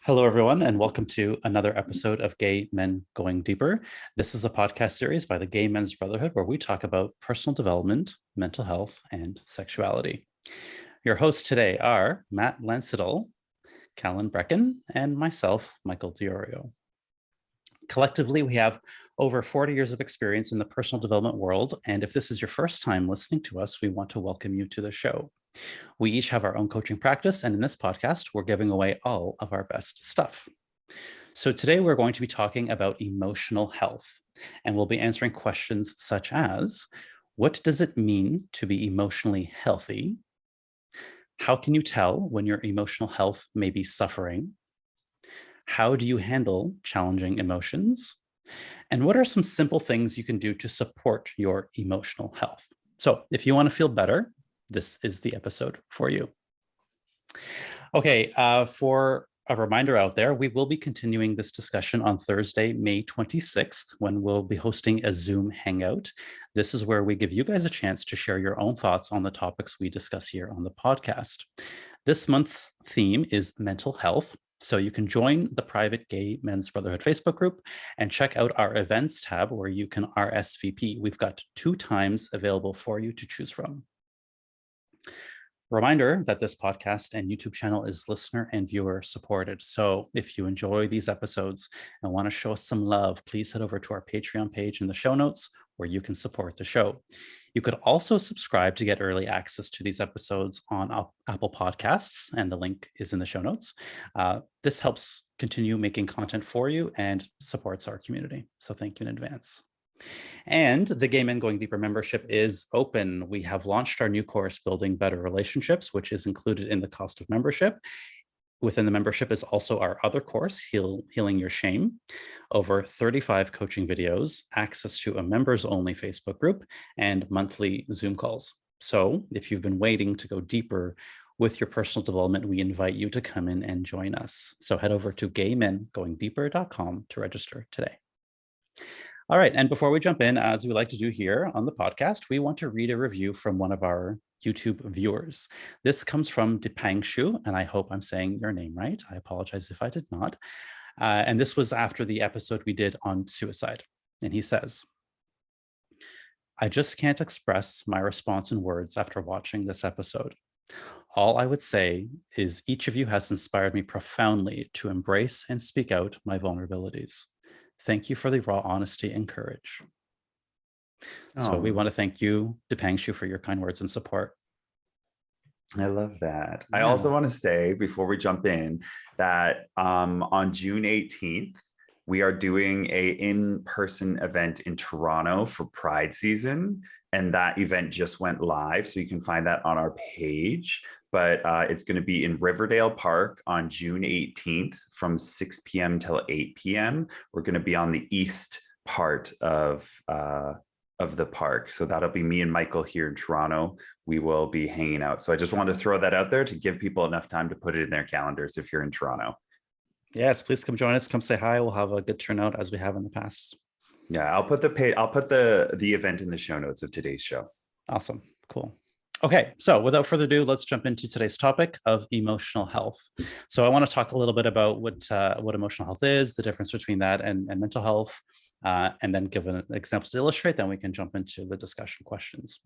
Hello, everyone, and welcome to another episode of Gay Men Going Deeper. This is a podcast series by the Gay Men's Brotherhood where we talk about personal development, mental health, and sexuality. Your hosts today are Matt Landsiedel, Calan Breckon, and myself, Michael DiIorio. Collectively, we have over 40 years of experience in the personal development world, and if this is your first time listening to us, we want to welcome you to the show. We each have our own coaching practice, and in this podcast, we're giving away all of our best stuff. So today we're going to be talking about emotional health, and we'll be answering questions such as, what does it mean to be emotionally healthy? How can you tell when your emotional health may be suffering? How do you handle challenging emotions? And what are some simple things you can do to support your emotional health? So if you want to feel better, this is the episode for you. Okay, for a reminder out there, we will be continuing this discussion on Thursday, May 26th, when we'll be hosting a Zoom Hangout. This is where we give you guys a chance to share your own thoughts on the topics we discuss here on the podcast. This month's theme is mental health. So you can join the private Gay Men's Brotherhood Facebook group and check out our events tab where you can RSVP. We've got 2 times available for you to choose from. Reminder that this podcast and YouTube channel is listener and viewer supported. So if you enjoy these episodes and want to show us some love, please head over to our Patreon page in the show notes where you can support the show. You could also subscribe to get early access to these episodes on Apple Podcasts, and the link is in the show notes. This helps continue making content for you and supports our community. So thank you in advance. And the Gay Men Going Deeper membership is open. We have launched our new course, Building Better Relationships, which is included in the cost of membership. Within the membership is also our other course, Healing Your Shame, over 35 coaching videos, access to a members-only Facebook group, and monthly Zoom calls. So if you've been waiting to go deeper with your personal development, we invite you to come in and join us. So head over to gaymengoingdeeper.com to register today. All right, and before we jump in, as we like to do here on the podcast, we want to read a review from one of our YouTube viewers. This comes from Dipangshu, and I hope I'm saying your name right. I apologize if I did not. And this was after the episode we did on suicide. And he says, I just can't express my response in words after watching this episode. All I would say is each of you has inspired me profoundly to embrace and speak out my vulnerabilities. Thank you for the raw honesty and courage. So we want to thank you, Dipangshu, for your kind words and support. I love that. Yeah. I also want to say before we jump in that on June 18th, we are doing an in-person event in Toronto for Pride season. And that event just went live. So you can find that on our page. But it's going to be in Riverdale Park on June 18th from 6 p.m. till 8 p.m. We're going to be on the east part of the park. So that'll be me and Michael here in Toronto. We will be hanging out. So I just wanted to throw that out there to give people enough time to put it in their calendars if you're in Toronto. Yes, please come join us. Come say hi. We'll have a good turnout as we have in the past. Yeah, I'll put the event in the show notes of today's show. Awesome. Cool. Okay, so without further ado, let's jump into today's topic of emotional health. So I want to talk a little bit about what emotional health is, the difference between that and mental health, and then give an example to illustrate. Then we can jump into the discussion questions.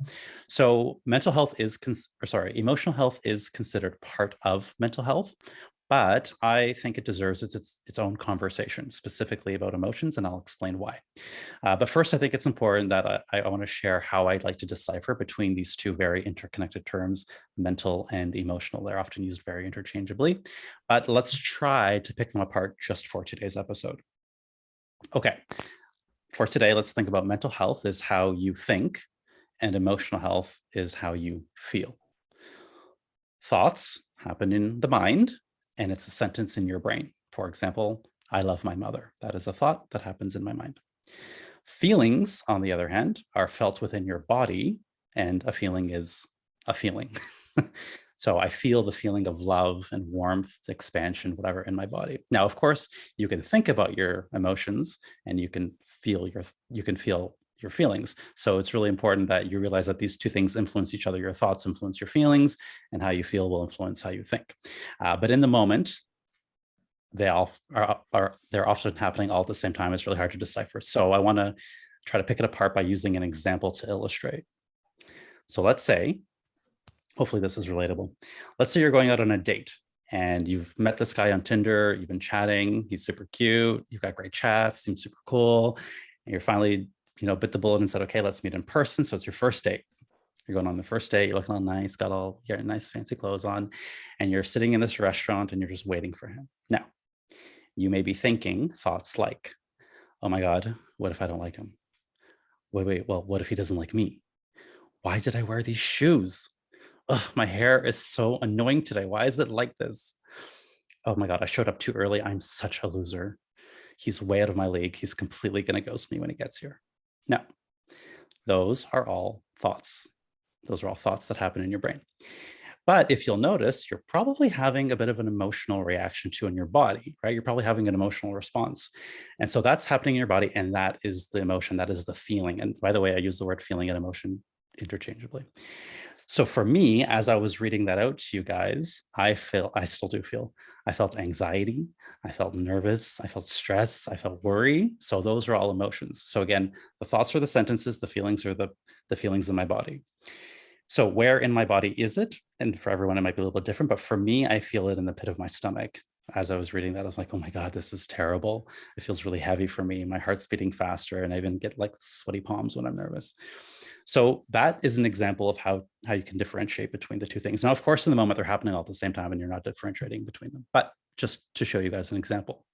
So emotional health is considered part of mental health, but I think it deserves its own conversation, specifically about emotions, and I'll explain why. But first, I think it's important that I want to share how I'd like to decipher between these two very interconnected terms, mental and emotional. They're often used very interchangeably, but let's try to pick them apart just for today's episode. Okay, for today, let's think about mental health is how you think, and emotional health is how you feel. Thoughts happen in the mind, and it's a sentence in your brain. For example, I love my mother. That is a thought that happens in my mind. Feelings, on the other hand, are felt within your body, and a feeling is a feeling. So I feel the feeling of love and warmth, expansion, whatever in my body. Now, of course, you can think about your emotions and you can feel your feelings. So it's really important that you realize that these two things influence each other. Your thoughts influence your feelings, and how you feel will influence how you think. But in the moment, they're often happening all at the same time. It's really hard to decipher. So I want to try to pick it apart by using an example to illustrate. So let's say, hopefully this is relatable. Let's say you're going out on a date and you've met this guy on Tinder, you've been chatting, he's super cute, you've got great chats, seems super cool, and you're finally, bit the bullet and said, okay, let's meet in person. So it's your first date. You're going on the first date, you're looking all nice, got all your nice fancy clothes on, and you're sitting in this restaurant and you're just waiting for him. Now, you may be thinking thoughts like, oh my God, what if I don't like him? Wait, well, what if he doesn't like me? Why did I wear these shoes? Ugh, my hair is so annoying today. Why is it like this? Oh my God, I showed up too early. I'm such a loser. He's way out of my league. He's completely going to ghost me when he gets here. Now, those are all thoughts. Those are all thoughts that happen in your brain. But if you'll notice, you're probably having a bit of an emotional reaction to in your body, right? You're probably having an emotional response. And so that's happening in your body. And that is the emotion, that is the feeling. And by the way, I use the word feeling and emotion interchangeably. So for me, as I was reading that out to you guys, I still do feel, I felt anxiety, I felt nervous, I felt stress, I felt worry. So those are all emotions. So again, the thoughts are the sentences, the feelings are the feelings in my body. So where in my body is it? And for everyone, it might be a little bit different, but for me, I feel it in the pit of my stomach. As I was reading that, I was like, oh my God, this is terrible. It feels really heavy for me. My heart's beating faster, and I even get like sweaty palms when I'm nervous. So that is an example of how you can differentiate between the two things. Now, of course, in the moment, they're happening all at the same time and you're not differentiating between them, but just to show you guys an example.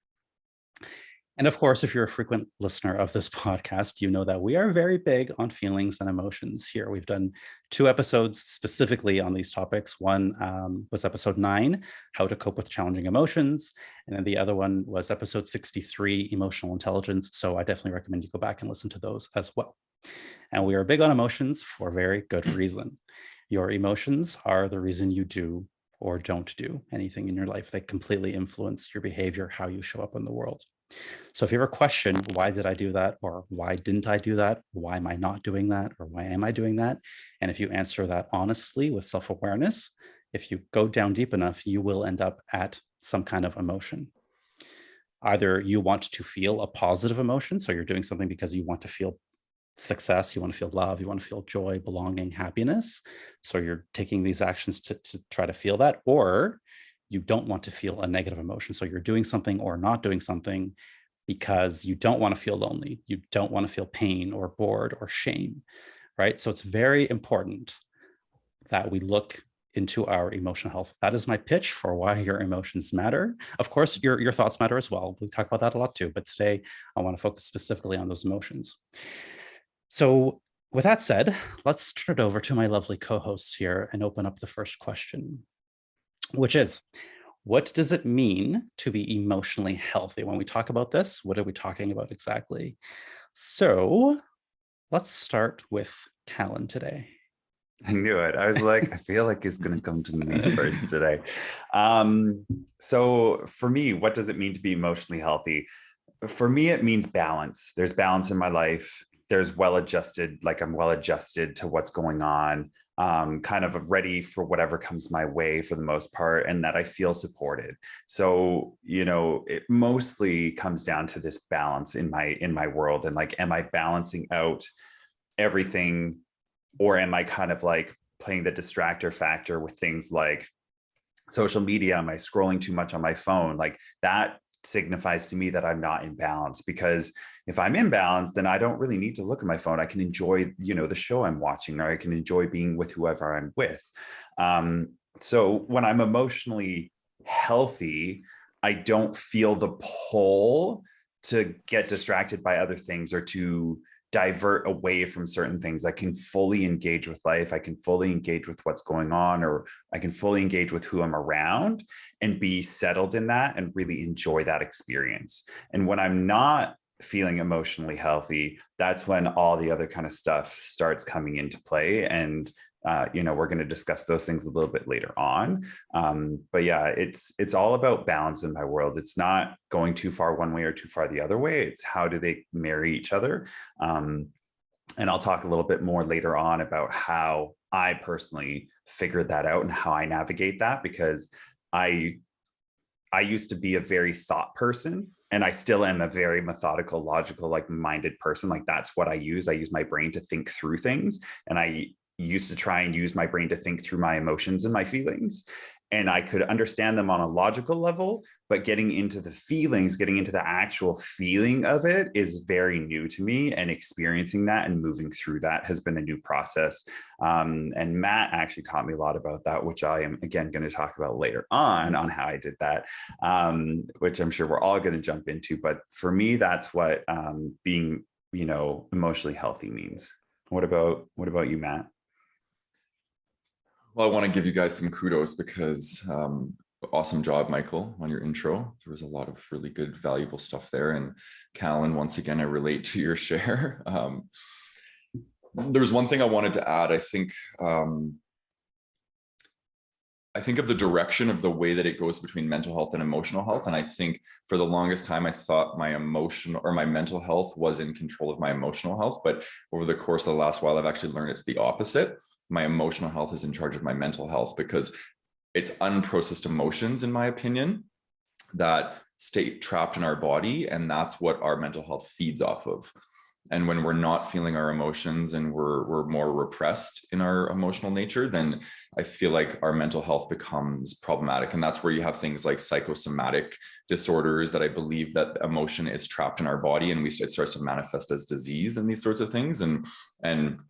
And of course, if you're a frequent listener of this podcast, you know that we are very big on feelings and emotions here. We've done 2 episodes specifically on these topics. One was episode 9, How to Cope with Challenging Emotions. And then the other one was episode 63, Emotional Intelligence. So I definitely recommend you go back and listen to those as well. And we are big on emotions for very good reason. Your emotions are the reason you do or don't do anything in your life. They completely influence your behavior, how you show up in the world. So if you ever question, why did I do that? Or why didn't I do that? Why am I not doing that? Or why am I doing that? And if you answer that honestly with self-awareness, if you go down deep enough, you will end up at some kind of emotion. Either you want to feel a positive emotion, so you're doing something because you want to feel success, you want to feel love, you want to feel joy, belonging, happiness. So you're taking these actions to try to feel that, or you don't want to feel a negative emotion. So you're doing something or not doing something because you don't want to feel lonely. You don't want to feel pain or bored or shame, right? So it's very important that we look into our emotional health. That is my pitch for why your emotions matter. Of course, your thoughts matter as well. We talk about that a lot too, but today I want to focus specifically on those emotions. So with that said, let's turn it over to my lovely co-hosts here and open up the first question, which is, what does it mean to be emotionally healthy? When we talk about this, what are we talking about exactly? So let's start with Calan today. I knew it. I was like, I feel like it's going to come to me first today. So for me, what does it mean to be emotionally healthy? For me, it means balance. There's balance in my life. There's well-adjusted, like I'm well-adjusted to what's going on, kind of ready for whatever comes my way for the most part, and that I feel supported. So, it mostly comes down to this balance in my world. And like, am I balancing out everything, or am I kind of like playing the distractor factor with things like social media? Am I scrolling too much on my phone? Like that signifies to me that I'm not in balance, because if I'm in balance, then I don't really need to look at my phone. I can enjoy, the show I'm watching, or I can enjoy being with whoever I'm with. So when I'm emotionally healthy, I don't feel the pull to get distracted by other things or to divert away from certain things. I can fully engage with life. I can fully engage with what's going on, or I can fully engage with who I'm around and be settled in that and really enjoy that experience. And when I'm not feeling emotionally healthy, that's when all the other kind of stuff starts coming into play. And we're going to discuss those things a little bit later on. But yeah, it's all about balance in my world. It's not going too far one way or too far the other way. It's how do they marry each other? And I'll talk a little bit more later on about how I personally figured that out and how I navigate that, because I I used to be a very thought person, and I still am a very methodical, logical, like minded person. Like that's what I use. I use my brain to think through things. And I used to try and use my brain to think through my emotions and my feelings. And I could understand them on a logical level, but getting into the feelings, getting into the actual feeling of it is very new to me. And experiencing that and moving through that has been a new process. And Matt actually taught me a lot about that, which I am again going to talk about later on how I did that, which I'm sure we're all going to jump into. But for me, that's what being, emotionally healthy means. What about you, Matt? Well, I want to give you guys some kudos because awesome job, Michael, on your intro. There was a lot of really good, valuable stuff there. And Calan, once again, I relate to your share. There's one thing I wanted to add. I think of the direction of the way that it goes between mental health and emotional health. And I think for the longest time, I thought my emotional or my mental health was in control of my emotional health. But over the course of the last while, I've actually learned it's the opposite. My emotional health is in charge of my mental health, because it's unprocessed emotions, in my opinion, that stay trapped in our body. And that's what our mental health feeds off of. And when we're not feeling our emotions and we're more repressed in our emotional nature, then I feel like our mental health becomes problematic. And that's where you have things like psychosomatic disorders, that I believe that emotion is trapped in our body and it starts to manifest as disease and these sorts of things, and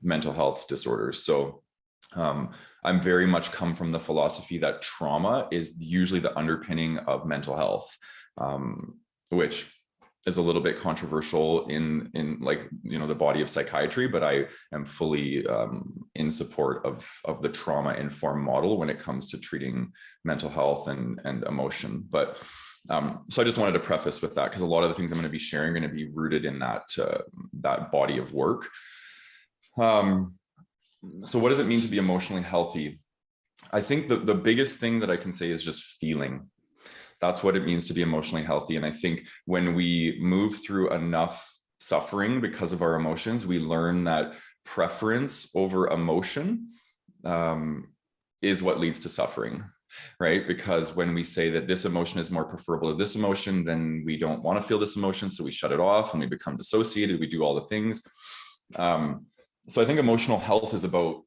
mental health disorders. So I'm very much come from the philosophy that trauma is usually the underpinning of mental health, which is a little bit controversial in like, the body of psychiatry, but I am fully in support of the trauma informed model when it comes to treating mental health and emotion. But so I just wanted to preface with that, because a lot of the things I'm going to be sharing are going to be rooted in that body of work. So what does it mean to be emotionally healthy? I think the biggest thing that I can say is just feeling. That's what it means to be emotionally healthy. And I think when we move through enough suffering because of our emotions, we learn that preference over emotion is what leads to suffering, right? Because when we say that this emotion is more preferable to this emotion, then we don't want to feel this emotion. So we shut it off and we become dissociated. We do all the things. So I think emotional health is about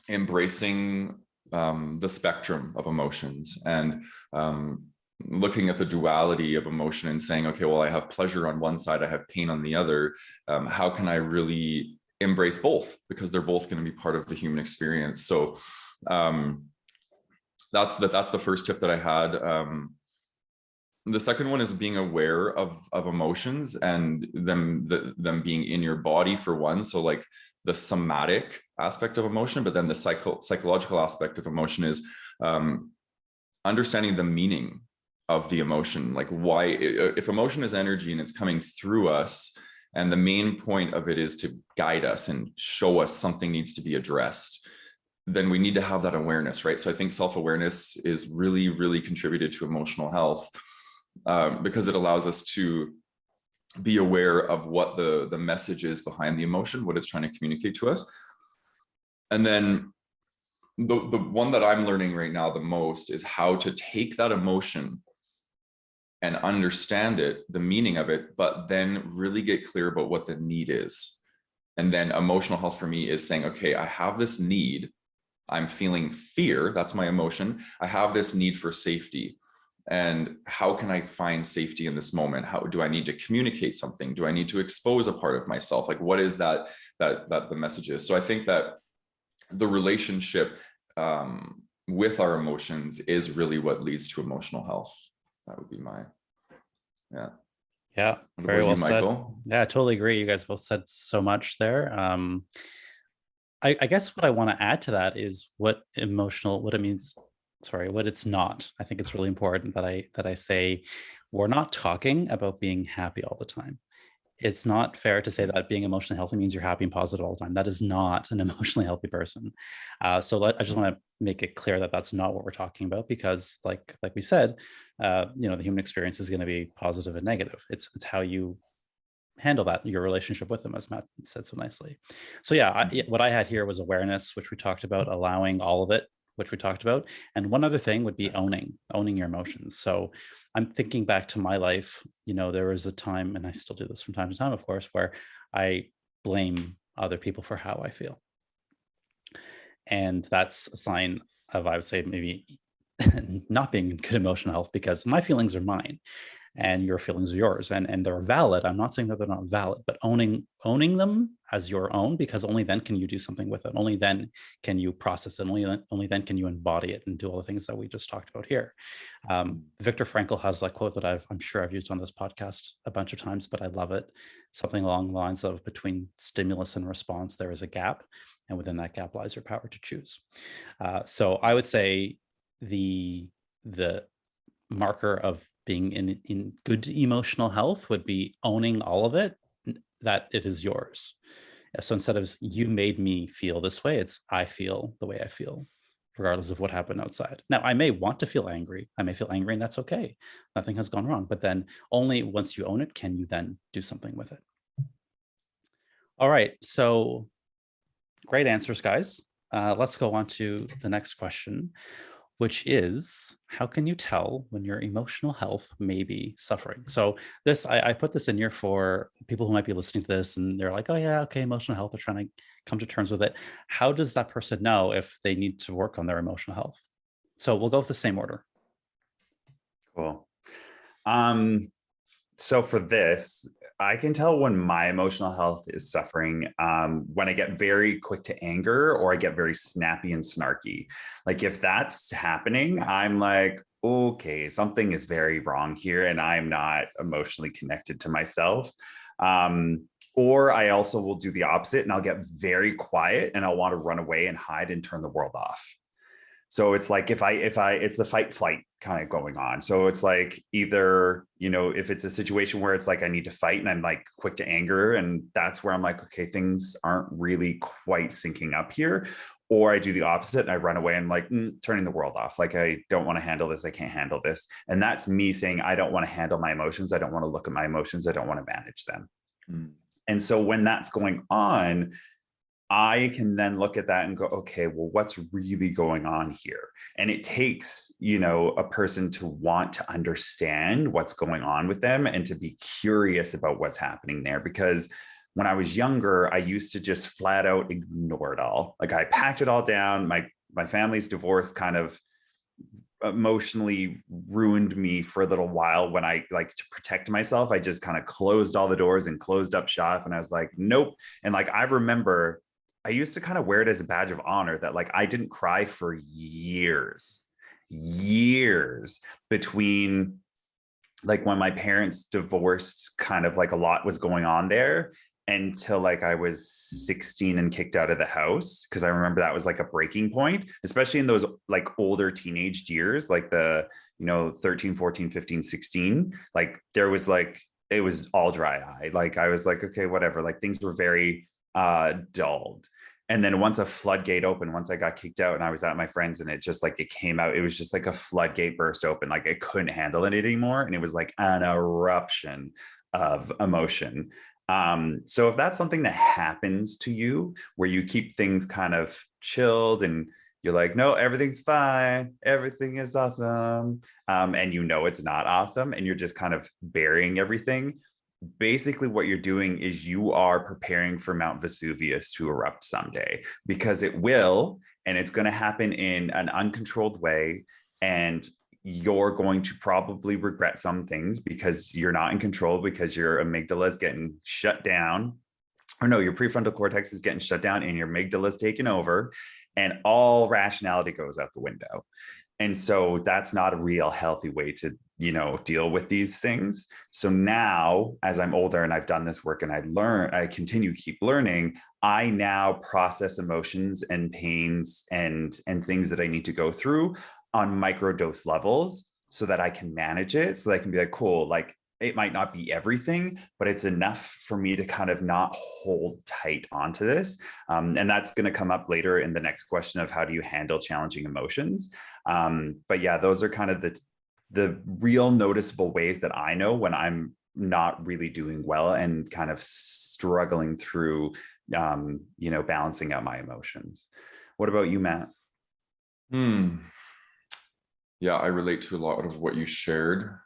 embracing the spectrum of emotions and looking at the duality of emotion and saying, okay, well, I have pleasure on one side, I have pain on the other. How can I really embrace both? Because they're both going to be part of the human experience. So that's the first tip that I had. The second one is being aware of emotions and them being in your body, for one. So like the somatic aspect of emotion, but then the psychological aspect of emotion is understanding the meaning of the emotion. Like why, if emotion is energy and it's coming through us, and the main point of it is to guide us and show us something needs to be addressed, then we need to have that awareness, right? So I think self-awareness is really, really contributed to emotional health, because it allows us to be aware of what the message is behind the emotion, what it's trying to communicate to us. And then the one that I'm learning right now the most is how to take that emotion and understand it, the meaning of it, but then really get clear about what the need is. And then emotional health for me is saying, okay, I have this need. I'm feeling fear. That's my emotion. I have this need for safety. And how can I find safety in this moment? How do I need to communicate something? Do I need to expose a part of myself? Like, what is that the message is? So I think that the relationship with our emotions is really what leads to emotional health. That would be my, yeah. Yeah, What very about well you, said. Michael? Yeah, I totally agree. You guys both said so much there. I guess what I want to add to that is what it means, what it's not. I think it's really important that I say we're not talking about being happy all the time. It's not fair to say that being emotionally healthy means you're happy and positive all the time. That is not an emotionally healthy person. I just want to make it clear that that's not what we're talking about, because like we said, the human experience is going to be positive and negative. It's how you handle that, your relationship with them, as Matt said so nicely. So yeah, what I had here was awareness, which we talked about, allowing all of it, which we talked about. And one other thing would be owning your emotions. So I'm thinking back to my life. There was a time, and I still do this from time to time, of course, where I blame other people for how I feel. And that's a sign of, I would say, maybe not being in good emotional health, because my feelings are mine and your feelings are yours, and they're valid. I'm not saying that they're not valid, but owning them as your own, because only then can you do something with it. Only then can you process it. Only then can you embody it and do all the things that we just talked about here. Viktor Frankl has that quote that I'm sure I've used on this podcast a bunch of times, but I love it. Something along the lines of, between stimulus and response, there is a gap, and within that gap lies your power to choose. So I would say the marker of being in good emotional health would be owning all of it, that it is yours. So instead of you made me feel this way, it's I feel the way I feel, regardless of what happened outside. Now, I may want to feel angry. I may feel angry, and that's okay. Nothing has gone wrong. But then only once you own it can you then do something with it. All right. So great answers, guys. Let's go on to the next question, which is, how can you tell when your emotional health may be suffering? So this, I put this in here for people who might be listening to this and they're like, oh yeah, okay, emotional health, they're trying to come to terms with it. How does that person know if they need to work on their emotional health? So we'll go with the same order. Cool. So for this, I can tell when my emotional health is suffering when I get very quick to anger, or I get very snappy and snarky. Like if that's happening, I'm like, okay, something is very wrong here, and I'm not emotionally connected to myself. Or I also will do the opposite, and I'll get very quiet and I'll want to run away and hide and turn the world off. So it's like if I it's the fight flight kind of going on. So it's like either, if it's a situation where it's like I need to fight and I'm like quick to anger, and that's where I'm like, okay, things aren't really quite syncing up here. Or I do the opposite and I run away and like turning the world off. Like, I don't want to handle this. I can't handle this. And that's me saying, I don't want to handle my emotions. I don't want to look at my emotions. I don't want to manage them. And so when that's going on, I can then look at that and go, okay, well, what's really going on here? And it takes, a person to want to understand what's going on with them and to be curious about what's happening there. Because when I was younger, I used to just flat out ignore it all. Like I packed it all down. My family's divorce kind of emotionally ruined me for a little while. When I, like, to protect myself, I just kind of closed all the doors and closed up shop. And I was like, nope. And like, I remember I used to kind of wear it as a badge of honor that like I didn't cry for years between like when my parents divorced, kind of like a lot was going on there, until like I was 16 and kicked out of the house. Cause I remember that was like a breaking point, especially in those like older teenage years, like the, 13, 14, 15, 16, like there was like, it was all dry eye. Like I was like, okay, whatever. Like things were very dulled. And then once a floodgate opened, once I got kicked out and I was at my friends, and it just like, it came out, it was just like a floodgate burst open. Like I couldn't handle it anymore. And it was like an eruption of emotion. So if that's something that happens to you, where you keep things kind of chilled and you're like, no, everything's fine, everything is awesome, and it's not awesome, and you're just kind of burying everything, basically what you're doing is you are preparing for Mount Vesuvius to erupt someday, because it will, and it's going to happen in an uncontrolled way. And you're going to probably regret some things because you're not in control, because your amygdala is getting shut down, or no, your prefrontal cortex is getting shut down and your amygdala is taken over, and all rationality goes out the window. And so that's not a real healthy way to, deal with these things. So now, as I'm older and I've done this work and I continue to keep learning, I now process emotions and pains and things that I need to go through on microdose levels, so that I can manage it, so that I can be like, cool, like it might not be everything, but it's enough for me to kind of not hold tight onto this. And that's going to come up later in the next question of how do you handle challenging emotions. But yeah, those are kind of the real noticeable ways that I know when I'm not really doing well and kind of struggling through, balancing out my emotions. What about you, Matt? Yeah, I relate to a lot of what you shared.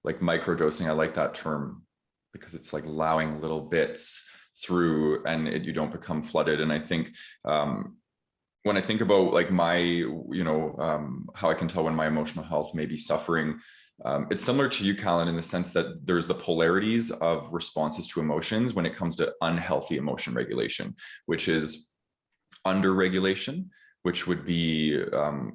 Like microdosing, I like that term because it's like allowing little bits through, and you don't become flooded. And I think when I think about like my, how I can tell when my emotional health may be suffering, it's similar to you, Calan, in the sense that there's the polarities of responses to emotions when it comes to unhealthy emotion regulation, which is under regulation, which would be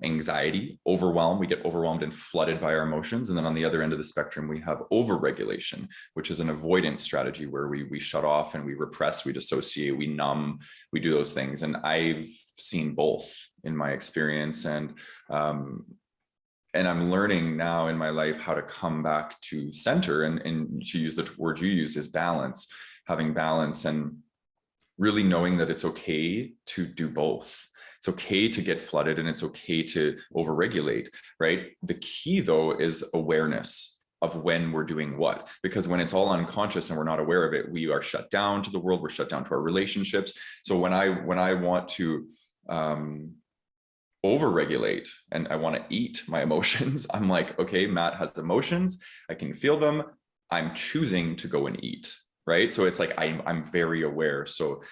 anxiety, overwhelm. We get overwhelmed and flooded by our emotions. And then on the other end of the spectrum, we have overregulation, which is an avoidance strategy where we shut off and we repress, we dissociate, we numb, we do those things. And I've seen both in my experience. And I'm learning now in my life how to come back to center, and to use the word you use is balance, having balance, and really knowing that it's okay to do both. It's okay to get flooded and it's okay to overregulate, right? The key though is awareness of when we're doing what, because when it's all unconscious and we're not aware of it, we are shut down to the world, we're shut down to our relationships. So when I want to overregulate and I want to eat my emotions, I'm like, okay, Matt has emotions, I can feel them, I'm choosing to go and eat, right? So it's like I'm very aware. So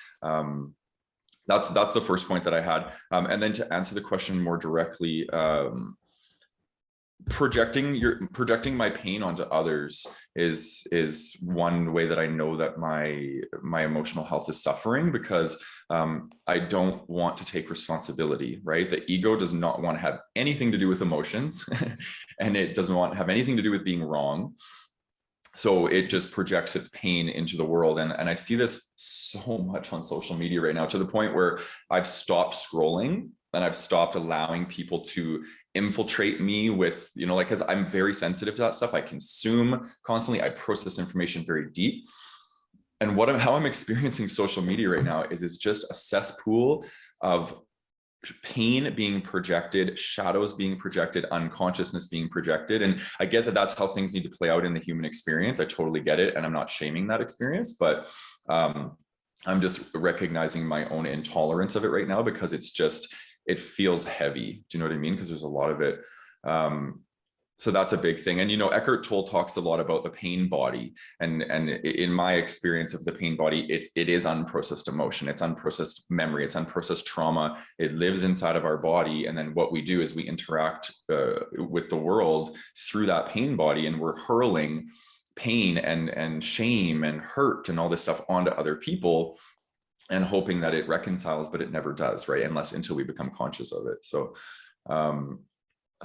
that's the first point that I had. And then to answer the question more directly, projecting my pain onto others is one way that I know that my emotional health is suffering, because I don't want to take responsibility, right? The ego does not want to have anything to do with emotions and it doesn't want to have anything to do with being wrong. So it just projects its pain into the world. And I see this so much on social media right now, to the point where I've stopped scrolling and I've stopped allowing people to infiltrate me with, like, because I'm very sensitive to that stuff. I consume constantly. I process information very deep. And how I'm experiencing social media right now is it's just a cesspool of pain being projected, shadows being projected, unconsciousness being projected. And I get that that's how things need to play out in the human experience. I totally get it. And I'm not shaming that experience, but I'm just recognizing my own intolerance of it right now, because it feels heavy. Do you know what I mean? Because there's a lot of it. So that's a big thing. And, Eckhart Tolle talks a lot about the pain body. And in my experience of the pain body, it is unprocessed emotion. It's unprocessed memory. It's unprocessed trauma. It lives inside of our body. And then what we do is we interact with the world through that pain body. And we're hurling pain and shame and hurt and all this stuff onto other people, and hoping that it reconciles, but it never does, right? Until we become conscious of it. So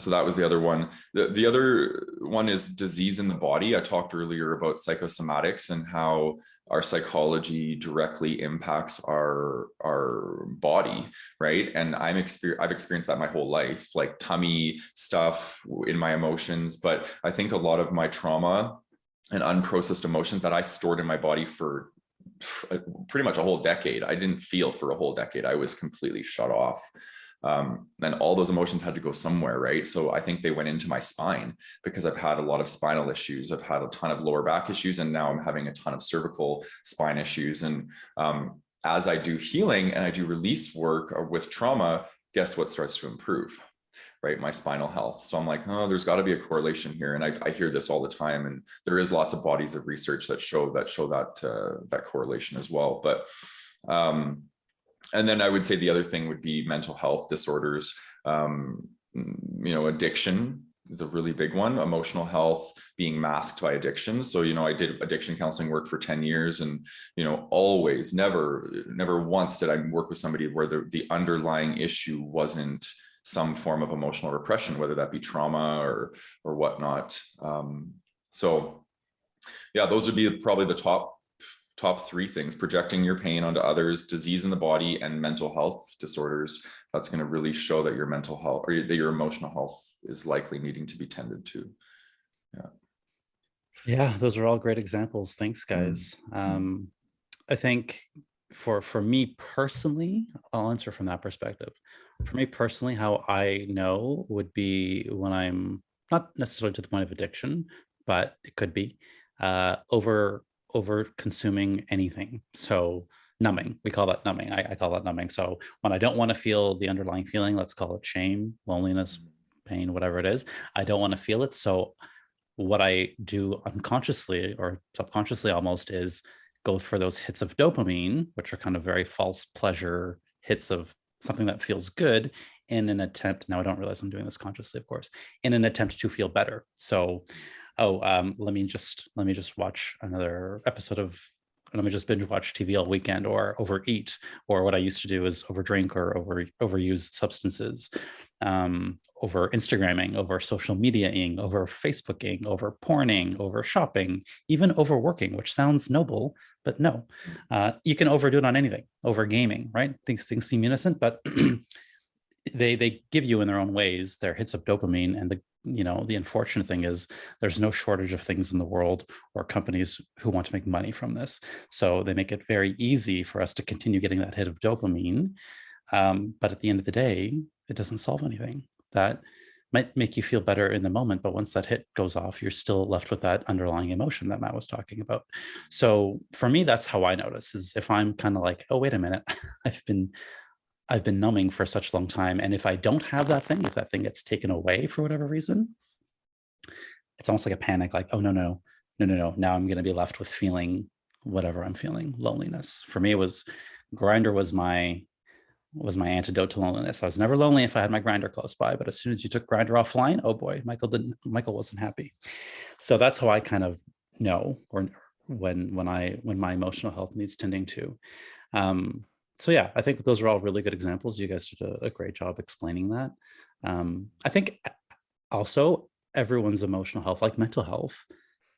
that was the other one. The other one is disease in the body. I talked earlier about psychosomatics and how our psychology directly impacts our body, right? And I've experienced that my whole life, like tummy stuff in my emotions. But I think a lot of my trauma and unprocessed emotions that I stored in my body for pretty much a whole decade, I didn't feel for a whole decade. I was completely shut off. And all those emotions had to go somewhere, right? So I think they went into my spine, because I've had a lot of spinal issues. I've had a ton of lower back issues, and now I'm having a ton of cervical spine issues. And as I do healing and I do release work with trauma, guess what starts to improve? Right, my spinal health. So I'm like, oh, there's got to be a correlation here. And I hear this all the time, and there is lots of bodies of research that show that correlation as well. But and then I would say the other thing would be mental health disorders. Addiction is a really big one. Emotional health being masked by addiction. So, I did addiction counseling work for 10 years, and, always, never once did I work with somebody where the underlying issue wasn't some form of emotional repression, whether that be trauma or whatnot. So yeah, those would be probably the top three things: projecting your pain onto others, disease in the body, and mental health disorders. That's going to really show that your mental health or that your emotional health is likely needing to be tended to. Yeah, those are all great examples. Thanks, guys. I think for me personally, I'll answer from that perspective. For me personally, how I know would be when I'm not necessarily to the point of addiction, but it could be over consuming anything. So numbing. We call that numbing. I call that numbing. So when I don't want to feel the underlying feeling, let's call it shame, loneliness, pain, whatever it is, I don't want to feel it. So what I do unconsciously or subconsciously almost is go for those hits of dopamine, which are kind of very false pleasure hits of something that feels good in an attempt. Now I don't realize I'm doing this consciously, of course, in an attempt to feel better. So, let me just watch another episode of, let me just binge watch TV all weekend, or overeat, or what I used to do is overdrink or overuse substances, over Instagramming, over social mediaing, over Facebooking, over porning, over shopping, even overworking, which sounds noble, but no, you can overdo it on anything. Over gaming, right? Things seem innocent, but they give you in their own ways their hits of dopamine. And the unfortunate thing is there's no shortage of things in the world or companies who want to make money from this. So they make it very easy for us to continue getting that hit of dopamine. But at the end of the day, it doesn't solve anything. That might make you feel better in the moment, but once that hit goes off, you're still left with that underlying emotion that Matt was talking about. So for me, that's how I notice, is if I'm kind of like, oh, wait a minute, I've been numbing for such a long time. And if I don't have that thing, if that thing gets taken away for whatever reason, it's almost like a panic, like, oh, no. Now I'm going to be left with feeling whatever I'm feeling, loneliness. For me, it was Grindr was my antidote to loneliness. I was never lonely if I had my Grindr close by, but as soon as you took Grindr offline, oh boy, Michael wasn't happy. So that's how I kind of know, or when my emotional health needs tending to. So yeah, I think those are all really good examples. You guys did a great job explaining that. I think also everyone's emotional health, like mental health,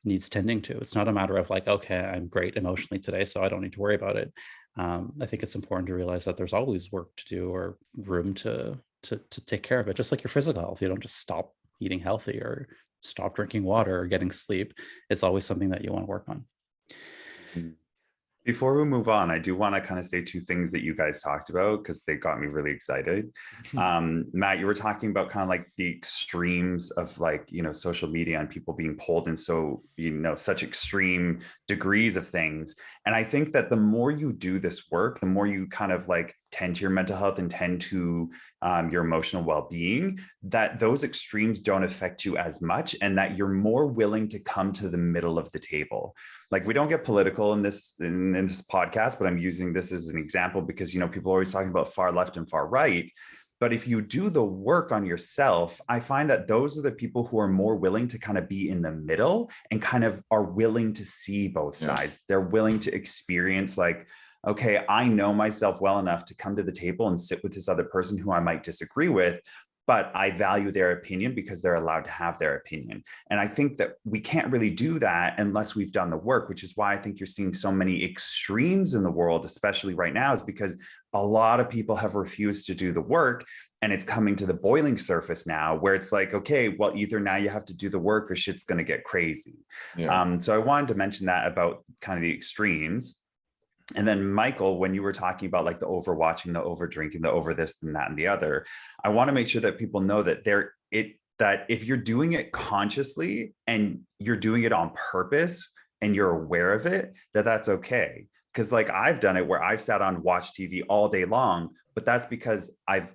needs tending to. It's not a matter of like, okay, I'm great emotionally today, so I don't need to worry about it. I think it's important to realize that there's always work to do or room to take care of it. Just like your physical health, you don't just stop eating healthy or stop drinking water or getting sleep. It's always something that you want to work on. Before we move on, I do want to kind of say two things that you guys talked about because they got me really excited. Matt, you were talking about kind of like the extremes of like, social media and people being pulled in such extreme degrees of things. And I think that the more you do this work, the more you kind of like tend to your mental health and tend to your emotional well-being, that those extremes don't affect you as much, and that you're more willing to come to the middle of the table. Like, we don't get political in this podcast, but I'm using this as an example because people are always talking about far left and far right. But if you do the work on yourself, I find that those are the people who are more willing to kind of be in the middle and kind of are willing to see both sides. They're willing to experience like, okay, I know myself well enough to come to the table and sit with this other person who I might disagree with, but I value their opinion because they're allowed to have their opinion. And I think that we can't really do that unless we've done the work, which is why I think you're seeing so many extremes in the world, especially right now, is because a lot of people have refused to do the work. And it's coming to the boiling surface now where it's like, okay, well, either now you have to do the work or shit's going to get crazy. So I wanted to mention that about kind of the extremes. And then Michael, when you were talking about like the overwatching, the over drinking, the over this and that and the other, I want to make sure that people know that that if you're doing it consciously and you're doing it on purpose and you're aware of it, that's okay. Because like I've done it where I've sat on watch TV all day long, but that's because I've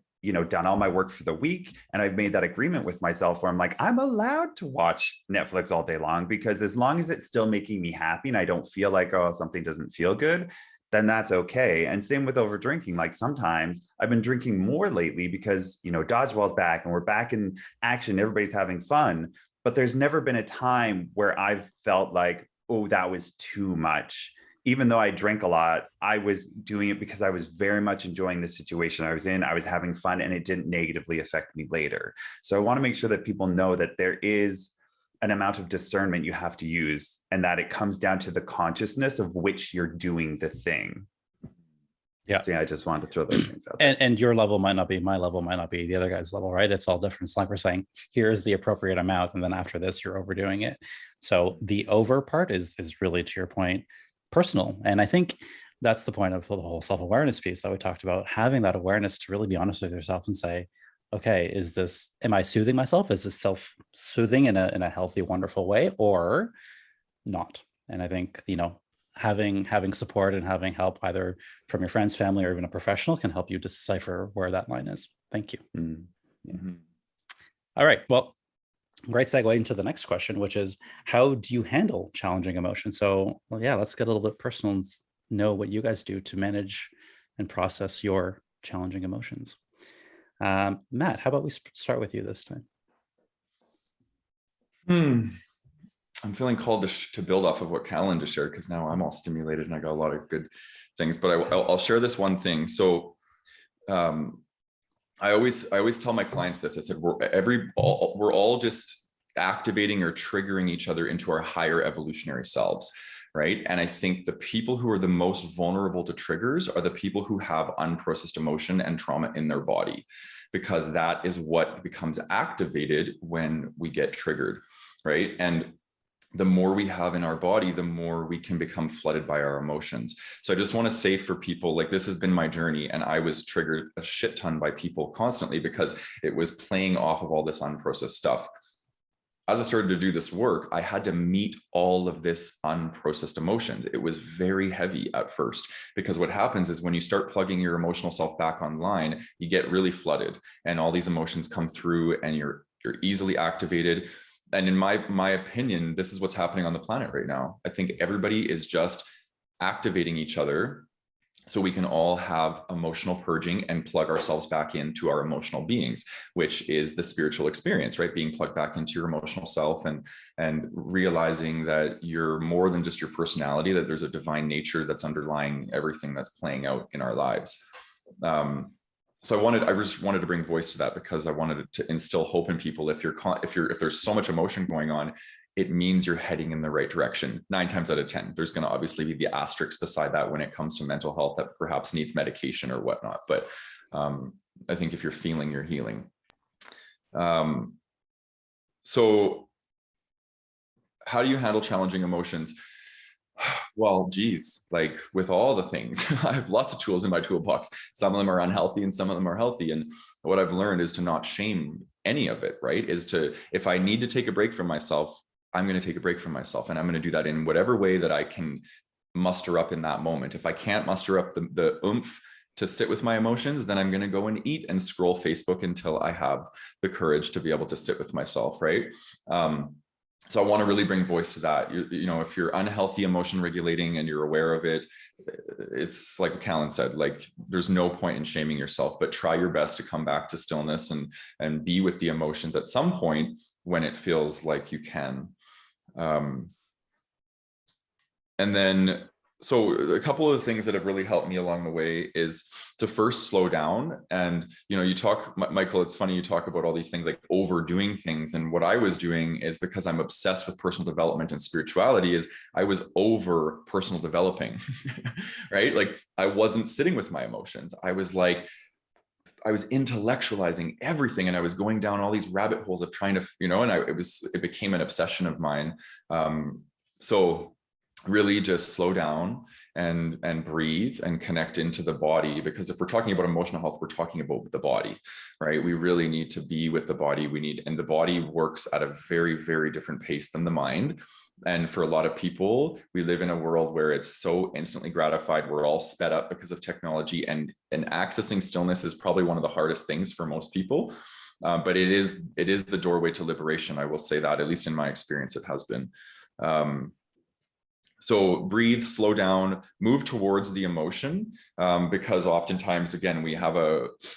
done all my work for the week. And I've made that agreement with myself where I'm like, I'm allowed to watch Netflix all day long, because as long as it's still making me happy and I don't feel like, oh, something doesn't feel good, then that's okay. And same with over drinking. Like sometimes I've been drinking more lately because, dodgeball's back and we're back in action. Everybody's having fun, but there's never been a time where I've felt like, oh, that was too much. Even though I drank a lot, I was doing it because I was very much enjoying the situation I was in. I was having fun and it didn't negatively affect me later. So I want to make sure that people know that there is an amount of discernment you have to use, and that it comes down to the consciousness of which you're doing the thing. So I just wanted to throw those things out there. And your level might not be, my level might not be the other guy's level, right? It's all different. It's like we're saying, here's the appropriate amount, and then after this, you're overdoing it. So the over part is really, to your point, personal. And I think that's the point of the whole self-awareness piece that we talked about, having that awareness to really be honest with yourself and say, okay, am I soothing myself? Is this self-soothing in a healthy, wonderful way or not? And I think, having support and having help either from your friends, family, or even a professional can help you decipher where that line is. Thank you. Mm-hmm. All right. Well, great segue into the next question, which is, how do you handle challenging emotions? So, well, yeah, let's get a little bit personal and know what you guys do to manage and process your challenging emotions. Matt, how about we start with you this time? I'm feeling called to build off of what Calan just shared, because now I'm all stimulated and I got a lot of good things, but I'll share this one thing. So I always tell my clients this. I said, we're all just activating or triggering each other into our higher evolutionary selves, right? And I think the people who are the most vulnerable to triggers are the people who have unprocessed emotion and trauma in their body, because that is what becomes activated when we get triggered, right? And the more we have in our body, the more we can become flooded by our emotions. So I just want to say for people, like, this has been my journey, and I was triggered a shit ton by people constantly because it was playing off of all this unprocessed stuff. As I started to do this work, I had to meet all of this unprocessed emotions. It was very heavy at first, because what happens is when you start plugging your emotional self back online, you get really flooded and all these emotions come through and you're easily activated. And in my opinion, this is what's happening on the planet right now. I think everybody is just activating each other so we can all have emotional purging and plug ourselves back into our emotional beings, which is the spiritual experience, right? Being plugged back into your emotional self and realizing that you're more than just your personality, that there's a divine nature that's underlying everything that's playing out in our lives. So I just wanted to bring voice to that, because I wanted to instill hope in people. If there's so much emotion going on, it means you're heading in the right direction. 9 times out of 10, there's going to obviously be the asterisk beside that when it comes to mental health that perhaps needs medication or whatnot. But I think if you're feeling, you're healing. So how do you handle challenging emotions? Well, geez, like with all the things, I have lots of tools in my toolbox. Some of them are unhealthy and some of them are healthy. And what I've learned is to not shame any of it, right? If I need to take a break from myself, I'm going to take a break from myself. And I'm going to do that in whatever way that I can muster up in that moment. If I can't muster up the oomph to sit with my emotions, then I'm going to go and eat and scroll Facebook until I have the courage to be able to sit with myself, right? So I want to really bring voice to that. If you're unhealthy emotion regulating and you're aware of it, it's like Calan said, like, there's no point in shaming yourself, but try your best to come back to stillness and be with the emotions at some point when it feels like you can. And then, so a couple of the things that have really helped me along the way is to first slow down. And, you talk, Michael, it's funny, you talk about all these things like overdoing things. And what I was doing is, because I'm obsessed with personal development and spirituality, is I was over personal developing, right? Like, I wasn't sitting with my emotions. I was intellectualizing everything, and I was going down all these rabbit holes of trying to, and it became an obsession of mine. So really just slow down and breathe and connect into the body, because if we're talking about emotional health, we're talking about the body, right? We really need to be with the body. And the body works at a very, very different pace than the mind. And for a lot of people, we live in a world where it's so instantly gratified. We're all sped up because of technology, and accessing stillness is probably one of the hardest things for most people. But it is the doorway to liberation. I will say that, at least in my experience, it has been. So breathe, slow down, move towards the emotion, because oftentimes, again,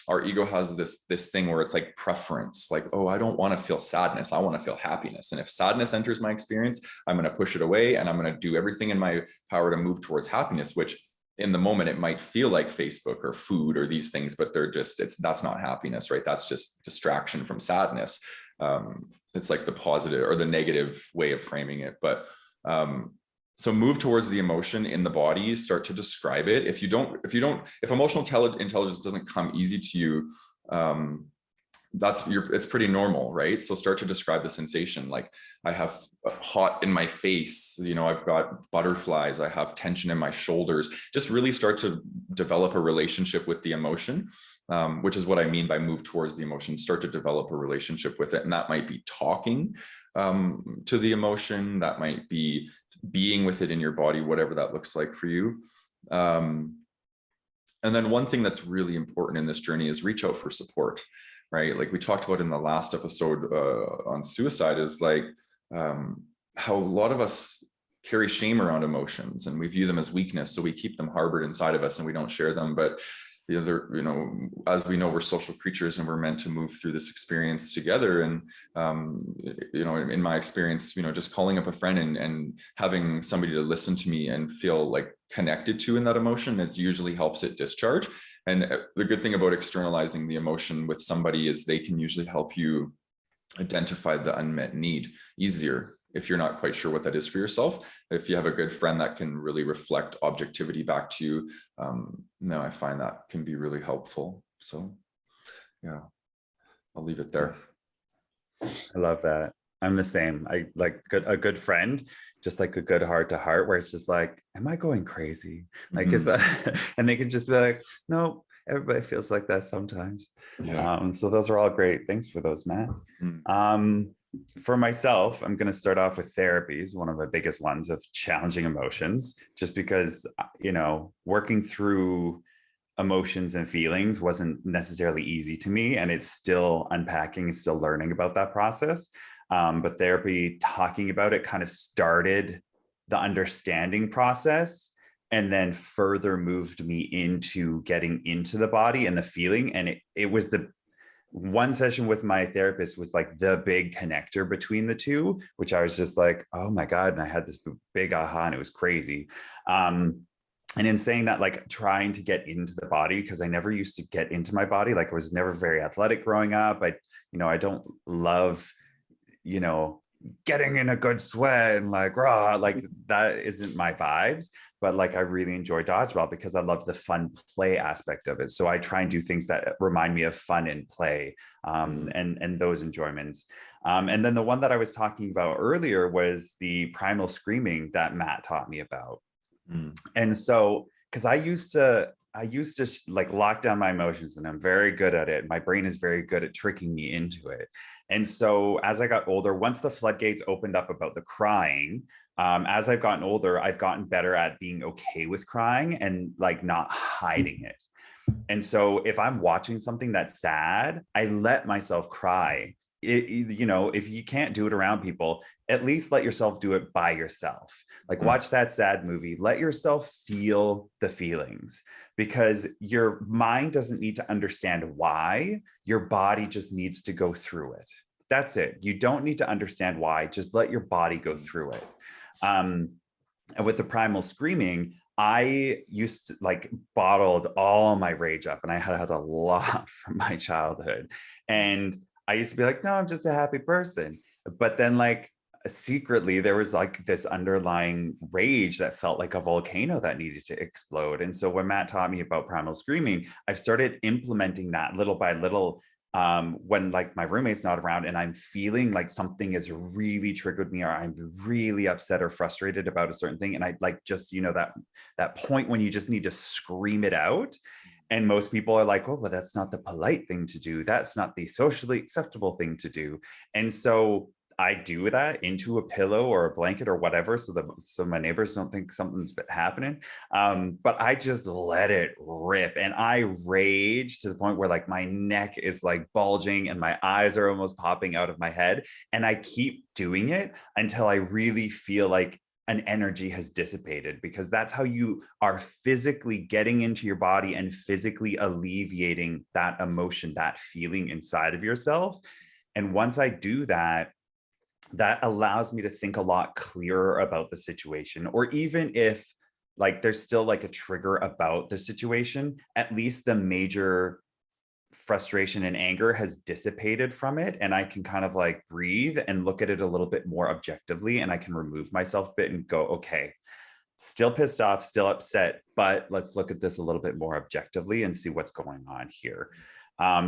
our ego has this thing where it's like preference, like, oh, I don't want to feel sadness, I want to feel happiness. And if sadness enters my experience, I'm going to push it away, and I'm going to do everything in my power to move towards happiness, which in the moment it might feel like Facebook or food or these things, but that's not happiness, right? That's just distraction from sadness. It's like the positive or the negative way of framing it. But so move towards the emotion in the body, start to describe it. If emotional intelligence doesn't come easy to you, it's pretty normal, right? So start to describe the sensation. Like, I have hot in my face, I've got butterflies, I have tension in my shoulders. Just really start to develop a relationship with the emotion, which is what I mean by move towards the emotion. Start to develop a relationship with it. And that might be talking. to the emotion. That might be being with it in your body, whatever that looks like for you. And then one thing that's really important in this journey is reach out for support, right? Like we talked about in the last episode on suicide, is like how a lot of us carry shame around emotions and we view them as weakness. So we keep them harbored inside of us and we don't share them. But the other, as we know, we're social creatures and we're meant to move through this experience together. And, in my experience, just calling up a friend and having somebody to listen to me and feel like connected to in that emotion, it usually helps it discharge. And the good thing about externalizing the emotion with somebody is they can usually help you identify the unmet need easier if you're not quite sure what that is for yourself. If you have a good friend that can really reflect objectivity back to you, I find that can be really helpful. So yeah, I'll leave it there. I love that. I'm the same. I like a good friend, just like a good heart to heart, where it's just like, am I going crazy? Like, and they can just be like, no, everybody feels like that sometimes. Yeah. So those are all great. Thanks for those, Matt. For myself, I'm going to start off with therapies, one of the biggest ones of challenging emotions, just because, working through emotions and feelings wasn't necessarily easy to me. And it's still unpacking and still learning about that process. But therapy, talking about it, kind of started the understanding process and then further moved me into getting into the body and the feeling. And it was the one session with my therapist was like the big connector between the two, which I was just like, oh my God. And I had this big aha and it was crazy. And in saying that, like trying to get into the body, because I never used to get into my body. Like I was never very athletic growing up. I don't love, getting in a good sweat and like raw, like that isn't my vibes. But like I really enjoy dodgeball because I love the fun play aspect of it. So I try and do things that remind me of fun and play, and those enjoyments. And then the one that I was talking about earlier was the primal screaming that Matt taught me about. And so, because I used to like lock down my emotions, and I'm very good at it. My brain is very good at tricking me into it. And so as I got older, once the floodgates opened up about the crying, as I've gotten older, I've gotten better at being okay with crying and like not hiding it. And so if I'm watching something that's sad, I let myself cry. If you can't do it around people, at least let yourself do it by yourself. Like watch that sad movie, let yourself feel the feelings, because your mind doesn't need to understand why, your body just needs to go through it. That's it. You don't need to understand why, just let your body go through it. And with the primal screaming, I used to like bottled all my rage up, and I had a lot from my childhood. And I used to be like, no, I'm just a happy person. But then like secretly there was like this underlying rage that felt like a volcano that needed to explode. And so when Matt taught me about primal screaming, I've started implementing that little by little, when like my roommate's not around and I'm feeling like something has really triggered me, or I'm really upset or frustrated about a certain thing. And I like just, that point when you just need to scream it out. And most people are like, oh, well, that's not the polite thing to do. That's not the socially acceptable thing to do. And so I do that into a pillow or a blanket or whatever, so my neighbors don't think something's happening. But I just let it rip, and I rage to the point where like my neck is like bulging and my eyes are almost popping out of my head. And I keep doing it until I really feel like an energy has dissipated, because that's how you are physically getting into your body and physically alleviating that emotion, that feeling inside of yourself. And once I do that, that allows me to think a lot clearer about the situation. Or even if like there's still like a trigger about the situation, at least the major frustration and anger has dissipated from it, and I can kind of like breathe and look at it a little bit more objectively, and I can remove myself a bit and go, okay, still pissed off, still upset, but let's look at this a little bit more objectively and see what's going on here.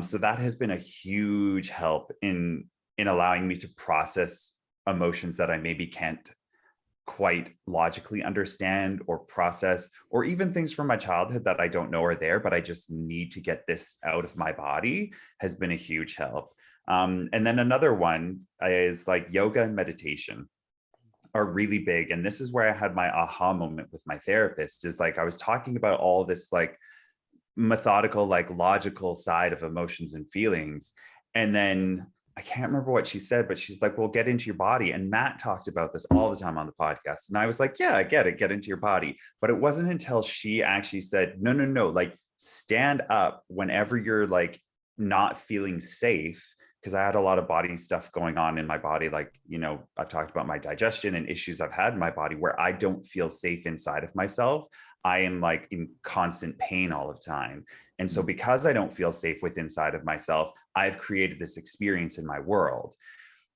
So that has been a huge help in allowing me to process emotions that I maybe can't quite logically understand or process, or even things from my childhood that I don't know are there, but I just need to get this out of my body, has been a huge help. And then another one is like yoga and meditation are really big. And this is where I had my aha moment with my therapist, is like I was talking about all this like methodical, like logical side of emotions and feelings. And then I can't remember what she said, but she's like, well, get into your body. And Matt talked about this all the time on the podcast. And I was like, yeah, I get it. Get into your body. But it wasn't until she actually said, no, like stand up whenever you're like not feeling safe. Because I had a lot of body stuff going on in my body. Like, you know, I've talked about my digestion and issues I've had in my body where I don't feel safe inside of myself. I am like in constant pain all the time. And so because I don't feel safe with inside of myself, I've created this experience in my world.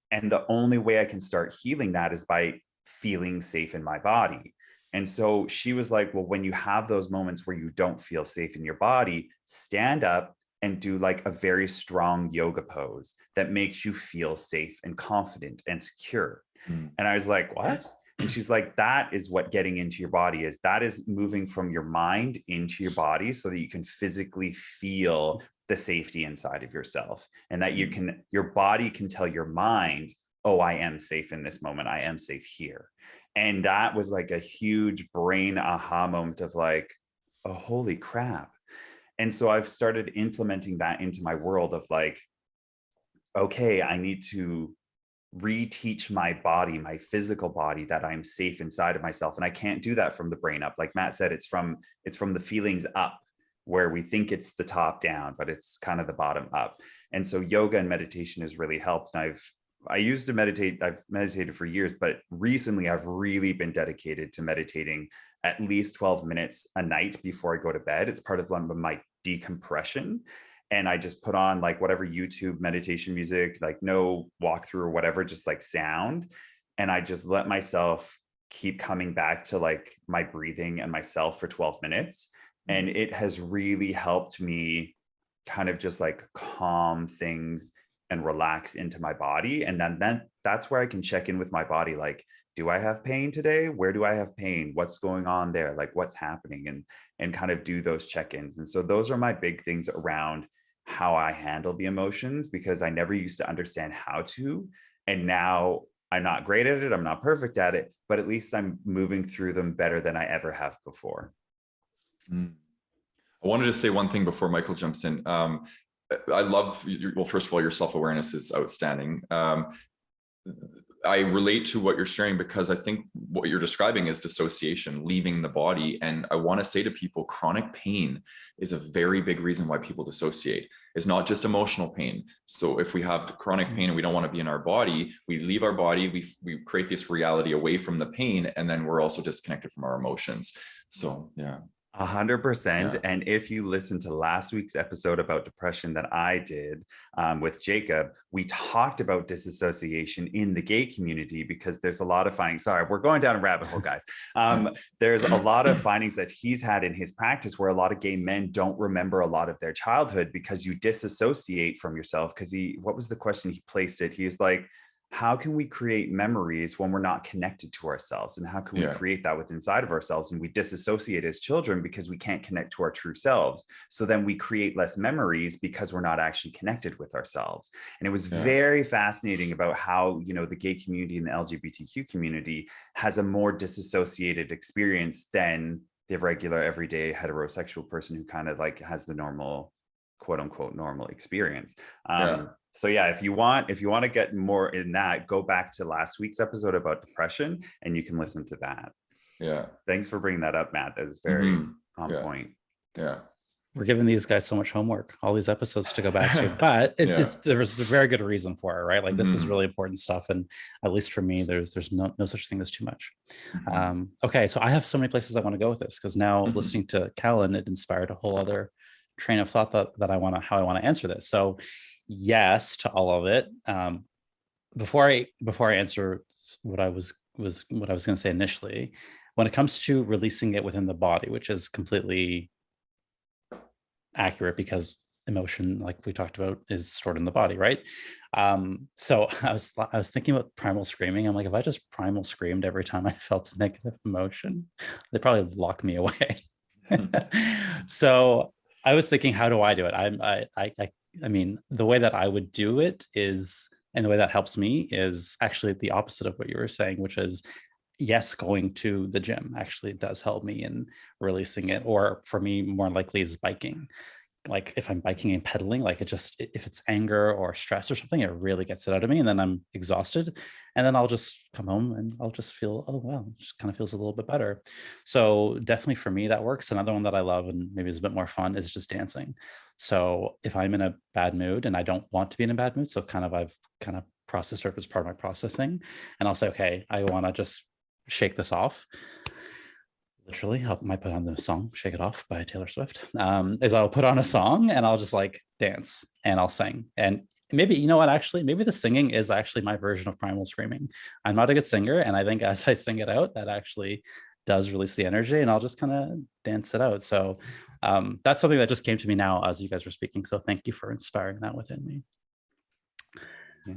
And the only way I can start healing that is by feeling safe in my body. And so she was like, well, when you have those moments where you don't feel safe in your body, stand up and do like a very strong yoga pose that makes you feel safe and confident and secure. And I was like, what? And she's like, that is what getting into your body is. That is moving from your mind into your body so that you can physically feel the safety inside of yourself, and that you can, your body can tell your mind, oh, I am safe in this moment. I am safe here. And that was like a huge brain aha moment of like, oh, holy crap. And so I've started implementing that into my world of like, okay, I need to reteach my body, my physical body, that I'm safe inside of myself. And I can't do that from the brain up. Like Matt said, it's from the feelings up, where we think it's the top down, but it's kind of the bottom up. And so yoga and meditation has really helped. And I've meditated for years, but recently I've really been dedicated to meditating at least 12 minutes a night before I go to bed. It's part of my decompression. And I just put on like whatever YouTube meditation music, like no walkthrough or whatever, just like sound. And I just let myself keep coming back to like my breathing and myself for 12 minutes. And it has really helped me kind of just like calm things and relax into my body. And then that's where I can check in with my body. Like, do I have pain today? Where do I have pain? What's going on there? Like what's happening? And kind of do those check-ins. And so those are my big things around how I handle the emotions, because I never used to understand how to. And now I'm not great at it. I'm not perfect at it, but at least I'm moving through them better than I ever have before. I wanted to say one thing before Michael jumps in. I love, well, first of all, your self-awareness is outstanding. I relate to what you're sharing because I think what you're describing is dissociation, leaving the body. And I want to say to people, chronic pain is a very big reason why people dissociate. It's not just emotional pain. So if we have chronic pain and we don't want to be in our body, we leave our body, we create this reality away from the pain, and then we're also disconnected from our emotions. So, yeah. 100%. Yeah. And if you listen to last week's episode about depression that I did with Jacob, we talked about disassociation in the gay community, because there's a lot of findings. Sorry, we're going down a rabbit hole, guys. There's a lot of findings that he's had in his practice where a lot of gay men don't remember a lot of their childhood because you disassociate from yourself. Because what was the question he placed it? He's like, how can we create memories when we're not connected to ourselves? And how can we create that within inside of ourselves? And we disassociate as children because we can't connect to our true selves. So then we create less memories because we're not actually connected with ourselves. And it was very fascinating about how, you know, the gay community and the LGBTQ community has a more disassociated experience than the regular everyday heterosexual person who kind of like has the normal, quote unquote, normal experience. So yeah, if you want to get more in that, go back to last week's episode about depression and you can listen to that. Yeah. Thanks for bringing that up, Matt. That is very on point. Yeah. We're giving these guys so much homework, all these episodes to go back to, but there was a very good reason for it, right? Like this is really important stuff. And at least for me, there's no such thing as too much. Okay. So I have so many places I want to go with this, because now listening to Calan, it inspired a whole other train of thought that how I want to answer this. So yes to all of it. Before I answer what I was going to say initially, when it comes to releasing it within the body, which is completely accurate because emotion, like we talked about, is stored in the body, right? So I was thinking about primal screaming. I'm like, if I just primal screamed every time I felt a negative emotion, they'd probably lock me away. So I was thinking, how do I do it? I mean, the way that I would do it is, and the way that helps me is actually the opposite of what you were saying, which is, yes, going to the gym actually does help me in releasing it. Or for me, more likely is biking. Like if I'm biking and pedaling, like it just, if it's anger or stress or something, it really gets it out of me. And then I'm exhausted. And then I'll just come home and I'll just feel, oh, wow, it just kind of feels a little bit better. So definitely for me, that works. Another one that I love and maybe is a bit more fun is just dancing. So if I'm in a bad mood and I don't want to be in a bad mood, so I've kind of processed it as part of my processing. And I'll say, okay, I want to just shake this off. Literally, I might put on the song "Shake It Off" by Taylor Swift. Is I'll put on a song and I'll just like dance and I'll sing. And maybe, you know what, actually, maybe the singing is actually my version of primal screaming. I'm not a good singer. And I think as I sing it out, that actually does release the energy and I'll just kind of dance it out. So that's something that just came to me now as you guys were speaking. So thank you for inspiring that within me. Yeah.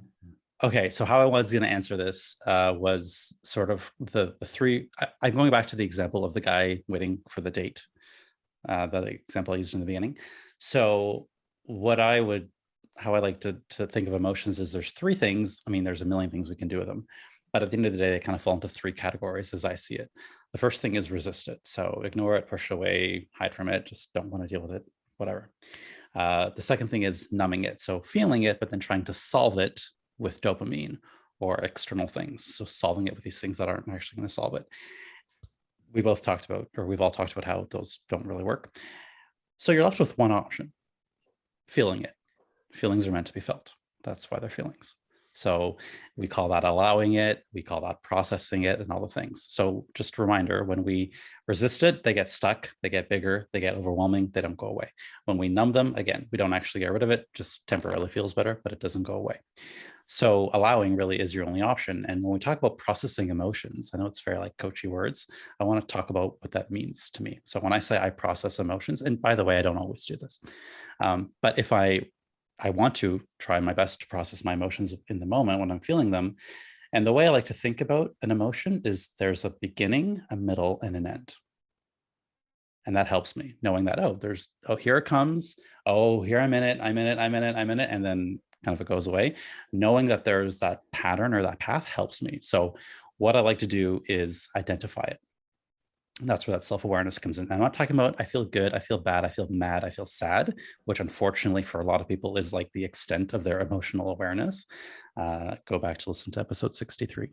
Okay, so how I was going to answer this was sort of the three. I'm going back to the example of the guy waiting for the date, the example I used in the beginning. So how I like to think of emotions is there's three things. I mean, there's a million things we can do with them, but at the end of the day, they kind of fall into three categories as I see it. The first thing is resist it. So ignore it, push it away, hide from it, just don't want to deal with it, whatever. The second thing is numbing it. So feeling it, but then trying to solve it with dopamine or external things. So solving it with these things that aren't actually going to solve it. We've all talked about how those don't really work. So you're left with one option: feeling it. Feelings are meant to be felt. That's why they're feelings. So we call that allowing it, we call that processing it, and all the things. So just a reminder, when we resist it, they get stuck, they get bigger, they get overwhelming, they don't go away. When we numb them, again, we don't actually get rid of it, just temporarily feels better, but it doesn't go away. So allowing really is your only option. And when we talk about processing emotions, I know it's very like coachy words. I want to talk about what that means to me. So when I say I process emotions, and by the way, I don't always do this, but if I want to try my best to process my emotions in the moment when I'm feeling them. And the way I like to think about an emotion is there's a beginning, a middle, and an end. And that helps me knowing that, here it comes. Oh, here I'm in it. And then kind of it goes away. Knowing that there's that pattern or that path helps me. So what I like to do is identify it. That's where that self-awareness comes in. I'm not talking about I feel good, I feel bad, I feel mad, I feel sad, which unfortunately for a lot of people is like the extent of their emotional awareness. Go back to listen to episode 63.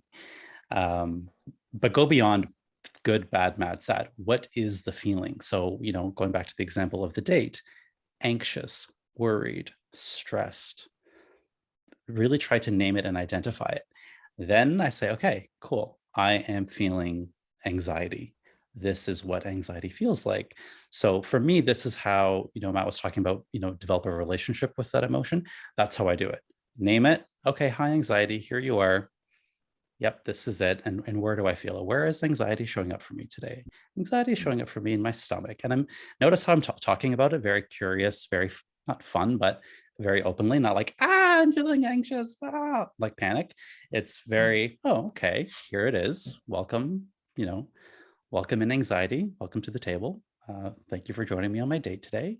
But go beyond good, bad, mad, sad. What is the feeling? So, going back to the example of the date, anxious, worried, stressed, really try to name it and identify it. Then I say, okay, cool. I am feeling anxiety. This is what anxiety feels like. So for me, this is how, Matt was talking about, develop a relationship with that emotion. That's how I do it. Name it. Okay, hi, anxiety. Here you are. Yep, this is it. And where do I feel it? Where is anxiety showing up for me today? Anxiety is showing up for me in my stomach. And notice how I'm talking about it, very curious, very not fun, but very openly, not like, I'm feeling anxious, like panic. It's very, okay, here it is. Welcome, welcome in anxiety. Welcome to the table. Thank you for joining me on my date today.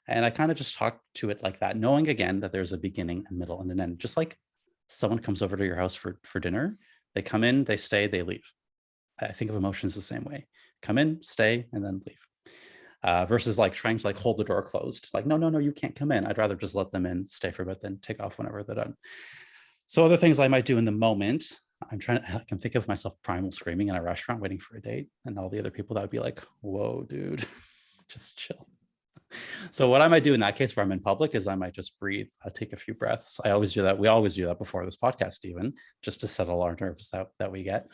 And I kind of just talk to it like that, knowing again that there's a beginning, a middle, and an end. Just like someone comes over to your house for dinner, they come in, they stay, they leave. I think of emotions the same way. Come in, stay, and then leave. Versus like trying to like hold the door closed. Like, no, you can't come in. I'd rather just let them in, stay for a bit, then take off whenever they're done. So other things I might do in the moment, I can think of myself primal screaming in a restaurant waiting for a date, and all the other people that would be like, whoa, dude, just chill. So what I might do in that case where I'm in public is I might just breathe. I take a few breaths. I always do that. We always do that before this podcast, even just to settle our nerves that we get.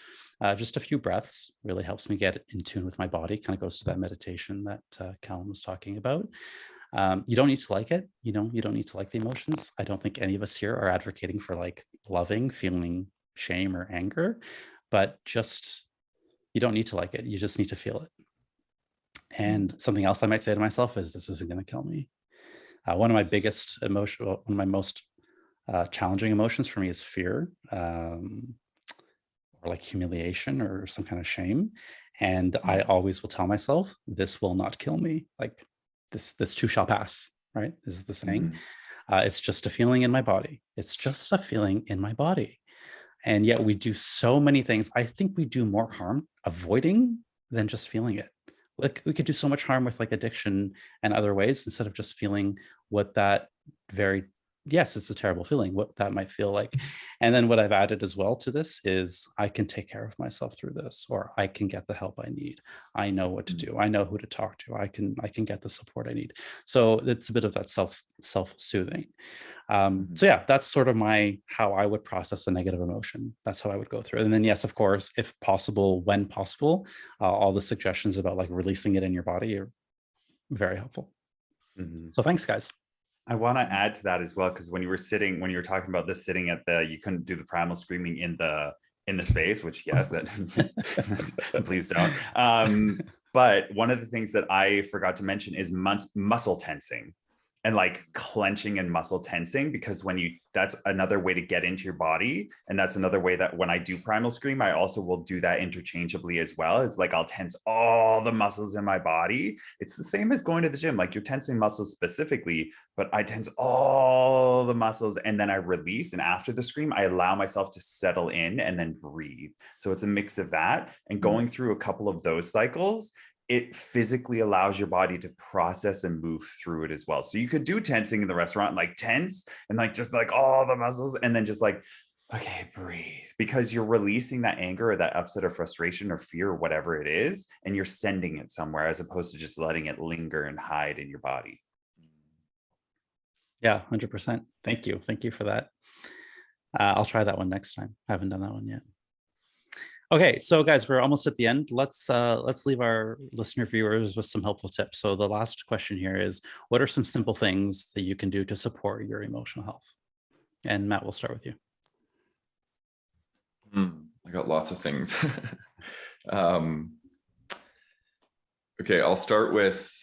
Just a few breaths really helps me get in tune with my body. Kind of goes to that meditation that Calan was talking about. You don't need to like it. You don't need to like the emotions. I don't think any of us here are advocating for like loving, feeling shame or anger, but just, you don't need to like it. You just need to feel it. And something else I might say to myself is, this isn't going to kill me. One of my biggest emotion, one of my most challenging emotions for me is fear, or like humiliation or some kind of shame. And I always will tell myself, this will not kill me. Like this too shall pass, right? This is the saying. It's just a feeling in my body. It's just a feeling in my body. And yet we do so many things. I think we do more harm avoiding than just feeling it. Like we could do so much harm with like addiction and other ways instead of just feeling what that very, yes, it's a terrible feeling, what that might feel like. And then what I've added as well to this is I can take care of myself through this, or I can get the help I need. I know what to do. I know who to talk to. I can get the support I need. So it's a bit of that self-soothing. So yeah, that's sort of how I would process a negative emotion. That's how I would go through it. And then yes, of course, if possible, when possible, all the suggestions about like releasing it in your body are very helpful. So thanks, guys. I want to add to that as well, because when you were talking about this sitting at you couldn't do the primal screaming in the space, which yes, that please don't. But one of the things that I forgot to mention is muscle tensing. And like clenching and muscle tensing, because that's another way to get into your body. And that's another way that when I do primal scream, I also will do that interchangeably as well. It's like I'll tense all the muscles in my body. It's the same as going to the gym. Like you're tensing muscles specifically, but I tense all the muscles and then I release. And after the scream, I allow myself to settle in and then breathe. So it's a mix of that. And going through a couple of those cycles, it physically allows your body to process and move through it as well. So you could do tensing in the restaurant, like tense and like just like all the muscles, and then just like, okay, breathe, because you're releasing that anger or that upset or frustration or fear or whatever it is, and you're sending it somewhere as opposed to just letting it linger and hide in your body. Yeah, 100%. Thank you. Thank you for that. I'll try that one next time. I haven't done that one yet. Okay, so guys, we're almost at the end. Let's leave our listener viewers with some helpful tips. So the last question here is, what are some simple things that you can do to support your emotional health? And Matt, we'll start with you. I got lots of things. Okay, I'll start with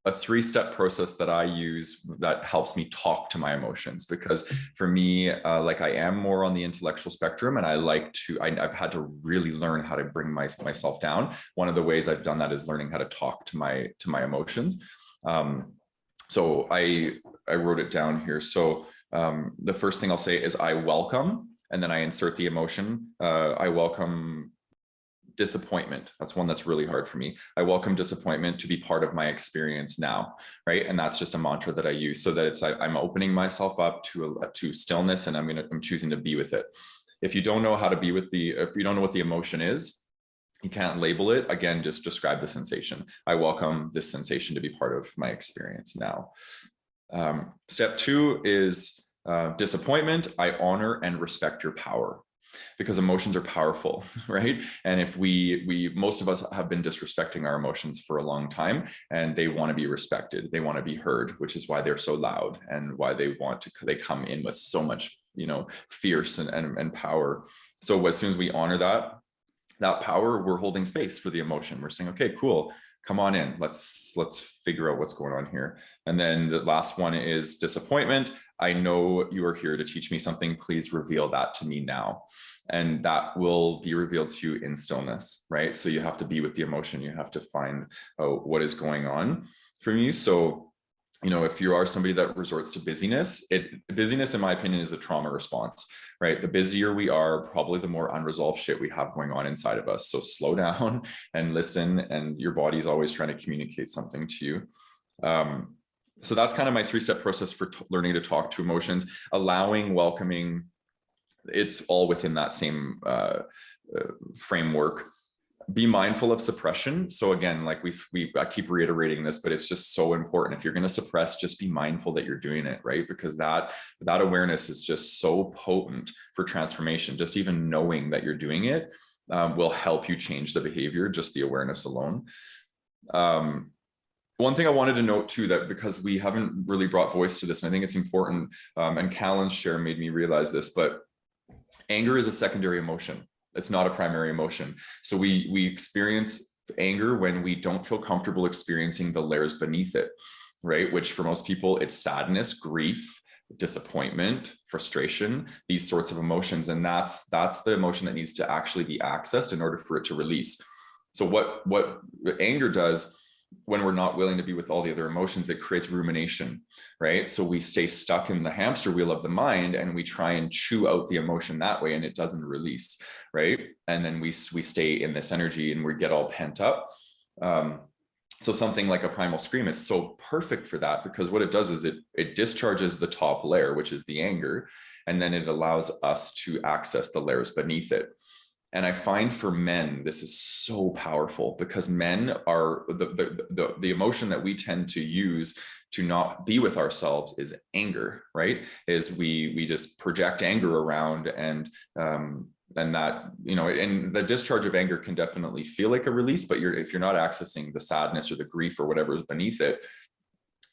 a 3-step process that I use that helps me talk to my emotions, because for me, like I am more on the intellectual spectrum, and I've had to really learn how to bring myself down. One of the ways I've done that is learning how to talk to my emotions. So I wrote it down here. So the first thing I'll say is I welcome, and then I insert the emotion. I welcome disappointment. That's one that's really hard for me. I welcome disappointment to be part of my experience now, right? And that's just a mantra that I use, so that I'm opening myself up to stillness, and I'm choosing to be with it. If you don't know how to be with if you don't know what the emotion is, you can't label it. Again, just describe the sensation. I welcome this sensation to be part of my experience now. Step 2 is disappointment. I honor and respect your power, because emotions are powerful, right? And if most of us have been disrespecting our emotions for a long time, and they want to be respected, they want to be heard, which is why they're so loud and why they come in with so much, fierce and power. So as soon as we honor that power, we're holding space for the emotion. We're saying, okay, cool, come on in. Let's figure out what's going on here. And then the last one is disappointment. I know you are here to teach me something. Please reveal that to me now. And that will be revealed to you in stillness, right? So you have to be with the emotion. You have to find what is going on from you. So, if you are somebody that resorts to busyness, busyness, in my opinion, is a trauma response, right? The busier we are, probably the more unresolved shit we have going on inside of us. So slow down and listen, and your body's always trying to communicate something to you. So that's kind of my 3-step process for learning to talk to emotions, allowing, welcoming. It's all within that same framework. Be mindful of suppression. So again, like I keep reiterating this, but it's just so important. If you're going to suppress, just be mindful that you're doing it, right? Because that awareness is just so potent for transformation. Just even knowing that you're doing it will help you change the behavior, just the awareness alone. One thing I wanted to note too, that because we haven't really brought voice to this, and I think it's important, and Calan's share made me realize this, but anger is a secondary emotion. It's not a primary emotion. So we experience anger when we don't feel comfortable experiencing the layers beneath it, right? Which for most people, it's sadness, grief, disappointment, frustration, these sorts of emotions. And that's the emotion that needs to actually be accessed in order for it to release. So what anger does when we're not willing to be with all the other emotions, it creates rumination, right? So we stay stuck in the hamster wheel of the mind, and we try and chew out the emotion that way, and it doesn't release, right? And then we stay in this energy, and we get all pent up. So something like a primal scream is so perfect for that, because what it does is it discharges the top layer, which is the anger, and then it allows us to access the layers beneath it. And I find for men, this is so powerful, because men are the emotion that we tend to use to not be with ourselves is anger, right? Is we just project anger around, and that, you know, and the discharge of anger can definitely feel like a release, but if you're not accessing the sadness or the grief or whatever is beneath it,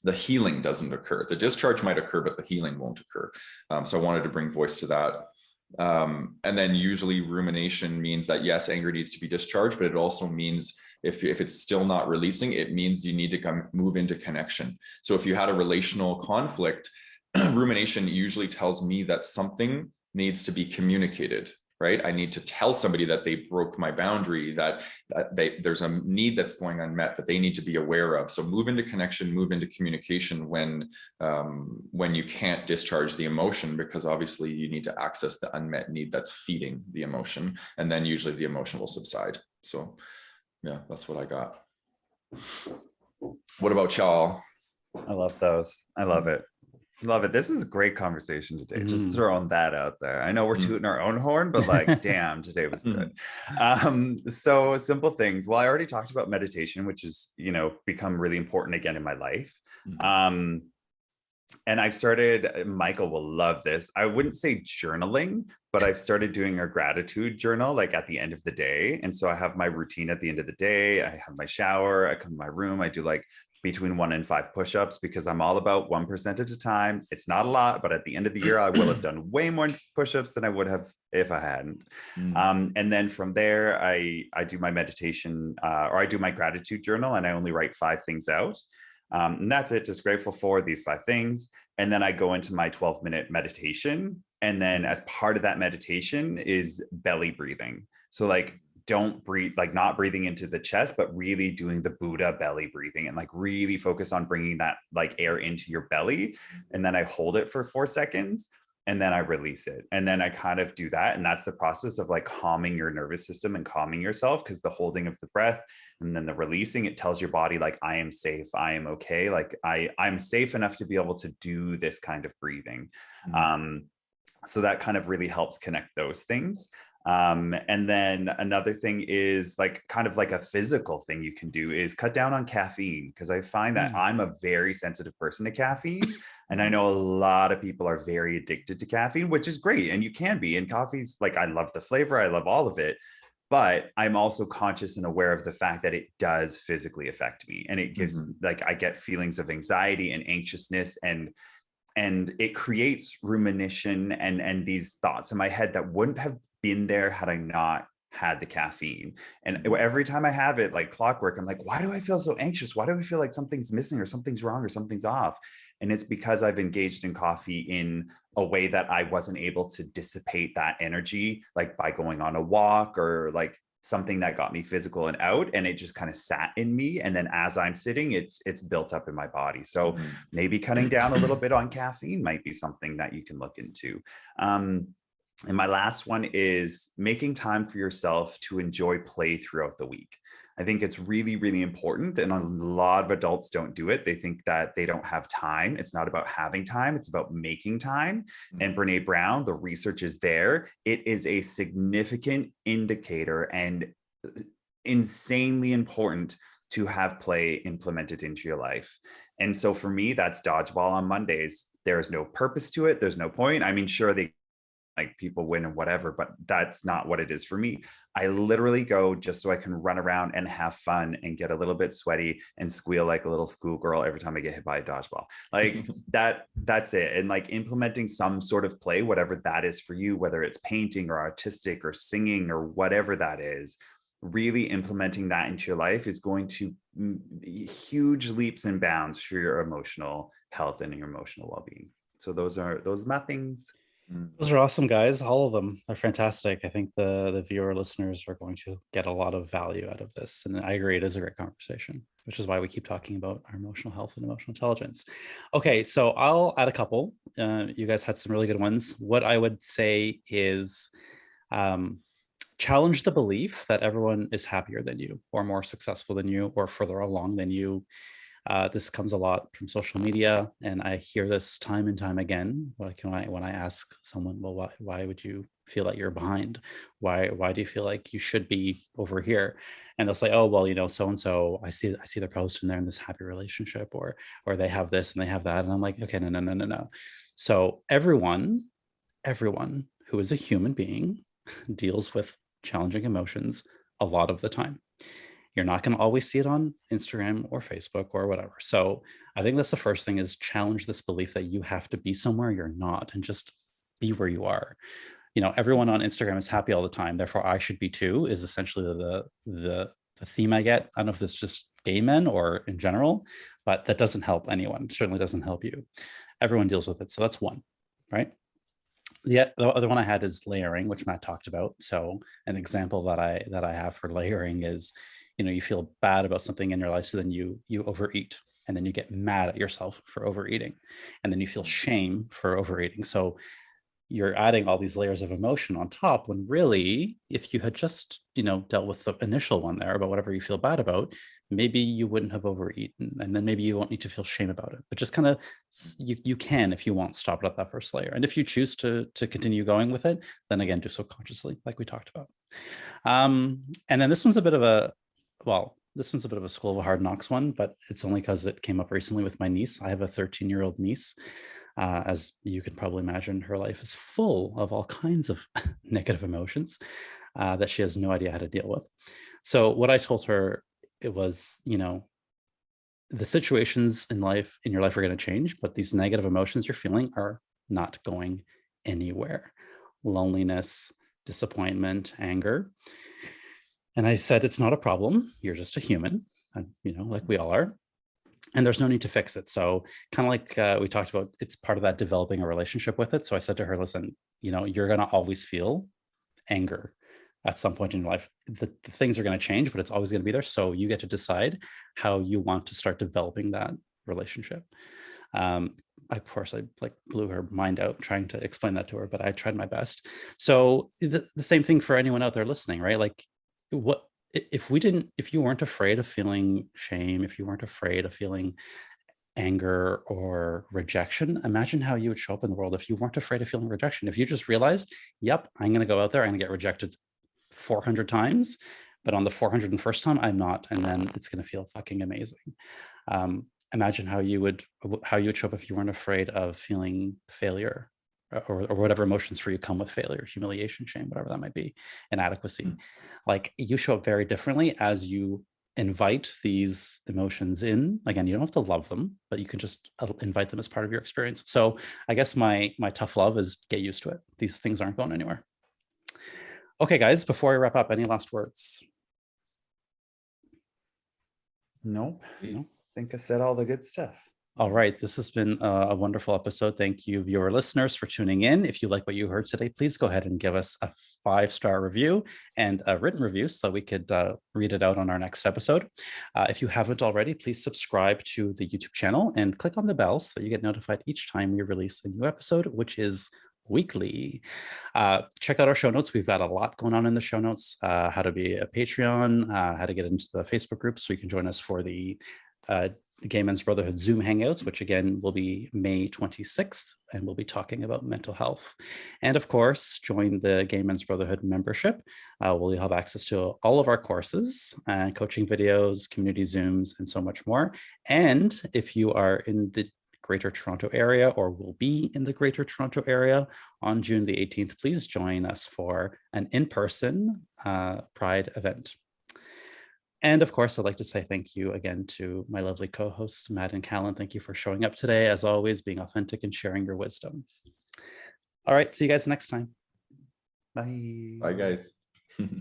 the healing doesn't occur. The discharge might occur, but the healing won't occur. So I wanted to bring voice to that. And then usually rumination means that, yes, anger needs to be discharged, but it also means if it's still not releasing, it means you need to move into connection. So if you had a relational conflict, rumination usually tells me that something needs to be communicated, right? I need to tell somebody that they broke my boundary, that there's a need that's going unmet that they need to be aware of. So move into connection, move into communication when you can't discharge the emotion, because obviously you need to access the unmet need that's feeding the emotion, and then usually the emotion will subside. So yeah, that's what I got. What about y'all? I love those. I love it. Love it. This is a great conversation today. Just throwing that out there. I know we're tooting our own horn, but like, damn, today was good. So simple things. Well, I already talked about meditation, which is, you know, become really important again in my life. And I've started, Michael will love this. I wouldn't say journaling, but I've started doing a gratitude journal, like at the end of the day. And so I have my routine at the end of the day. I have my shower, I come to my room, I do like between 1 and 5 push-ups, because I'm all about 1% at a time. It's not a lot, but at the end of the year, I will have done way more push-ups than I would have if I hadn't. And then from there, I do my meditation, or I do my gratitude journal, and I only write 5 things out. And that's it, just grateful for these 5 things. And then I go into my 12-minute meditation. And then as part of that meditation is belly breathing. So like, don't breathe, like not breathing into the chest, but really doing the Buddha belly breathing, and like really focus on bringing that like air into your belly. And then I hold it for 4 seconds, and then I release it. And then I kind of do that. And that's the process of like calming your nervous system and calming yourself, because the holding of the breath and then the releasing, it tells your body like, I am safe, I am okay. Like I'm safe enough to be able to do this kind of breathing. So that kind of really helps connect those things. And then another thing is like kind of like a physical thing you can do is cut down on caffeine, because I find that I'm a very sensitive person to caffeine. And I know a lot of people are very addicted to caffeine, which is great. And you can be. And coffee's like, I love the flavor, I love all of it. But I'm also conscious and aware of the fact that it does physically affect me. And it gives like, I get feelings of anxiety and anxiousness, and it creates rumination and these thoughts in my head that wouldn't have been there had I not had the caffeine. And every time I have it, like clockwork, I'm like, why do I feel so anxious? Why do I feel like something's missing or something's wrong or something's off? And it's because I've engaged in coffee in a way that I wasn't able to dissipate that energy, like by going on a walk or like something that got me physical and out, and it just kind of sat in me. And then as I'm sitting, it's built up in my body. So maybe cutting down a little bit on caffeine might be something that you can look into. And my last one is making time for yourself to enjoy play throughout the week. I think it's really, really important. And a lot of adults don't do it. They think that they don't have time. It's not about having time. It's about making time. And Brene Brown, the research is there. It is a significant indicator and insanely important to have play implemented into your life. And so for me, that's dodgeball on Mondays. There's no purpose to it. There's no point. I mean, sure, they like people win and whatever, but that's not what it is for me. I literally go just so I can run around and have fun and get a little bit sweaty and squeal like a little schoolgirl every time I get hit by a dodgeball. Like that's it. And like implementing some sort of play, whatever that is for you, whether it's painting or artistic or singing or whatever that is, really implementing that into your life is going to huge leaps and bounds for your emotional health and your emotional well-being. So those are my things. Those are awesome, guys. All of them. They're fantastic. I think the viewer listeners are going to get a lot of value out of this. And I agree, it is a great conversation, which is why we keep talking about our emotional health and emotional intelligence. Okay, so I'll add a couple. You guys had some really good ones. What I would say is challenge the belief that everyone is happier than you or more successful than you or further along than you. This comes a lot from social media, and I hear this time and time again. Like when I ask someone, well, why would you feel that you're behind? Why do you feel like you should be over here? And they'll say, oh, well, you know, so and so, I see their post and they're in this happy relationship, or they have this and they have that. And I'm like, okay, no. So everyone who is a human being deals with challenging emotions a lot of the time. You're not going to always see it on Instagram or Facebook or whatever. So I think that's the first thing, is challenge this belief that you have to be somewhere you're not, and just be where you are. You know, everyone on Instagram is happy all the time, therefore I should be too, is essentially the theme I get. I don't know if this is just gay men or in general, but that doesn't help anyone. It certainly doesn't help you. Everyone deals with it. So that's one, right? The other one I had is layering, which Matt talked about. So an example that I have for layering is, you know, you feel bad about something in your life, so then you overeat, and then you get mad at yourself for overeating, and then you feel shame for overeating. So you're adding all these layers of emotion on top, when really, if you had just, you know, dealt with the initial one there about whatever you feel bad about, maybe you wouldn't have overeaten, and then maybe you won't need to feel shame about it. But just kind of, you can, if you want, stop it at that first layer. And if you choose to continue going with it, then again, do so consciously, like we talked about. And then this one's a bit of a, this one's a bit of a school of hard knocks one, but it's only because it came up recently with my niece. I have a 13-year-old niece. As you can probably imagine, her life is full of all kinds of negative emotions that she has no idea how to deal with. So what I told her, it was, you know, the situations in your life are going to change, but these negative emotions you're feeling are not going anywhere. Loneliness, disappointment, anger. And I said, it's not a problem. You're just a human, you know, like we all are. And there's no need to fix it. So kind of like we talked about, it's part of that developing a relationship with it. So I said to her, listen, you know, you're going to always feel anger at some point in your life. The things are going to change, but it's always going to be there. So you get to decide how you want to start developing that relationship. Of course, I like blew her mind out trying to explain that to her, but I tried my best. So the same thing for anyone out there listening, right? Like, what if you weren't afraid of feeling shame, if you weren't afraid of feeling anger or rejection, imagine how you would show up in the world if you weren't afraid of feeling rejection. If you just realized, yep, I'm going to go out there, I'm going to get rejected 400 times, but on the 401st time, I'm not. And then it's going to feel fucking amazing. Imagine how you would show up if you weren't afraid of feeling failure, or whatever emotions for you come with failure, humiliation, shame, whatever that might be, inadequacy. Like, you show up very differently as you invite these emotions in. Again, you don't have to love them, but you can just invite them as part of your experience. So I guess my tough love is get used to it. These things aren't going anywhere. Okay, guys, before I wrap up, any last words? Nope. No? I think I said all the good stuff. All right, this has been a wonderful episode. Thank you, viewer listeners, for tuning in. If you like what you heard today, please go ahead and give us a 5-star review and a written review so that we could read it out on our next episode. If you haven't already, please subscribe to the YouTube channel and click on the bell so that you get notified each time we release a new episode, which is weekly. Check out our show notes. We've got a lot going on in the show notes. How to be a Patreon, how to get into the Facebook group so you can join us for the Gay Men's Brotherhood Zoom Hangouts, which again will be May 26th, and we'll be talking about mental health. And of course, join the Gay Men's Brotherhood membership, where you'll have access to all of our courses, coaching videos, community Zooms, and so much more. And if you are in the Greater Toronto area, or will be in the Greater Toronto area on June the 18th, please join us for an in-person Pride event. And of course, I'd like to say thank you again to my lovely co-hosts, Matt and Calan. Thank you for showing up today, as always, being authentic and sharing your wisdom. All right, see you guys next time. Bye. Bye, guys.